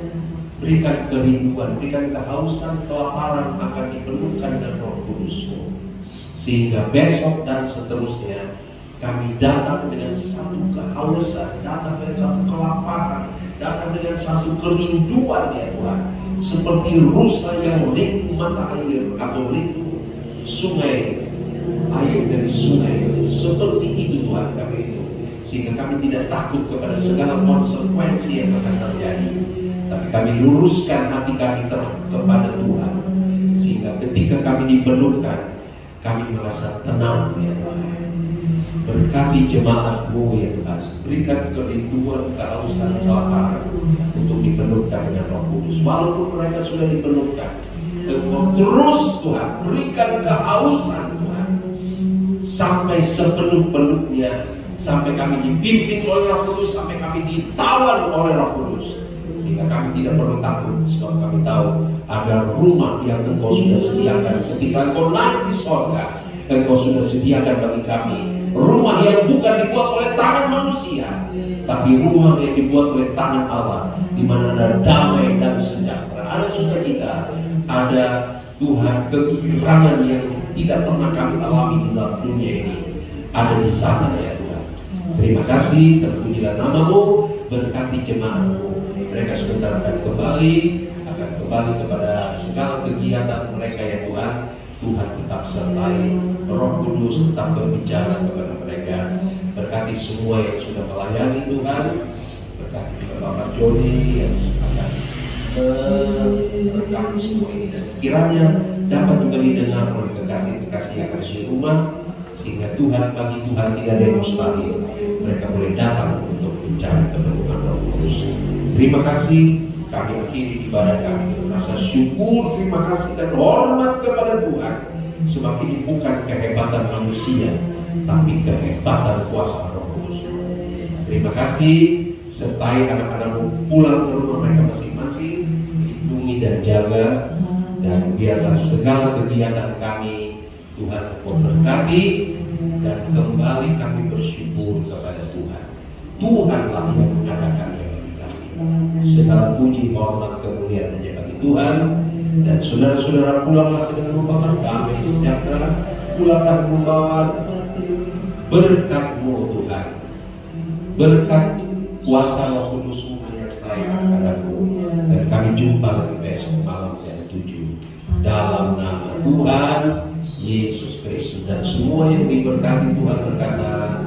Berikan kerinduan, berikan kehausan, kelaparan akan dipenuhkan dengan Roh Kudus-Mu, sehingga besok dan seterusnya kami datang dengan satu kehausan, datang dengan satu kelaparan, datang dengan satu kerinduan ya Tuhan, seperti rusa yang rindu mata air atau rindu sungai, air dari sungai. Seperti itu Tuhan kami itu, sehingga kami tidak takut kepada segala konsekuensi yang akan terjadi, tapi kami luruskan hati kami kepada Tuhan, sehingga ketika kami diperlukan kami merasa tenang ya Tuhan. Berkati jemaat-Mu ya Tuhan, berikan kerinduan, kehausan, kelaparan untuk dipenuhkan dengan Roh Kudus. Walaupun mereka sudah dipenuhkan, Engkau terus Tuhan berikan kehausan Tuhan sampai sepenuh-penuhnya, sampai kami dipimpin oleh Roh Kudus, sampai kami ditawan oleh Roh Kudus, sehingga kami tidak perlu takut, sebab kami tahu ada rumah yang Engkau sudah sediakan. Ketika Engkau naik di sorga, Engkau sudah sediakan bagi kami rumah yang bukan dibuat oleh tangan manusia, tapi rumah yang dibuat oleh tangan Allah, di mana ada damai dan sejahtera, ada sukacita, ada Tuhan kegembiraan yang tidak pernah kami alami di dalam dunia ini, ada di sana ya Tuhan. Terima kasih, terpujilah nama-Mu, berkati jemaat-Mu. Mereka sebentar akan kembali kepada segala kegiatan mereka ya Tuhan. Tuhan tetap sertai, Roh Kudus tetap berbicara kepada mereka. Berkati semua yang sudah melayani Tuhan, berkati Bapak Joni yang akan merekam semua ini, dan kiranya dapat juga didengar oleh kekasih-kekasih yang ada di rumah, sehingga Tuhan, bagi Tuhan tidak ada yang mustahil. Mereka boleh datang untuk mencari kebenaran Roh Kudus. Terima kasih. Kami akhiri ibadah kami dengan rasa syukur, terima kasih dan hormat kepada Tuhan, sebab ini bukan kehebatan manusia, tapi kehebatan kuasa Roh Kudus. Terima kasih, sertai anak-anakmu pulang ke rumah mereka masing-masing, lindungi dan jaga, dan biarlah segala kegiatan kami Tuhan Engkau berkati, dan kembali kami bersyukur kepada Tuhan. Tuhanlah yang mengadakannya bagi kami. Segala puji, hormat, kemuliaan hanya bagi Tuhan. Dan saudara-saudara pulanglah dengan membawa damai sejahtera, pulanglah membawa berkat-Mu Tuhan, berkat kuasa Roh Kudus-Mu menyertai anak-anak-Mu, dan kami jumpa lagi besok malam jam 7 dalam nama Tuhan Yesus Kristus. Dan semua yang diberkati Tuhan berkata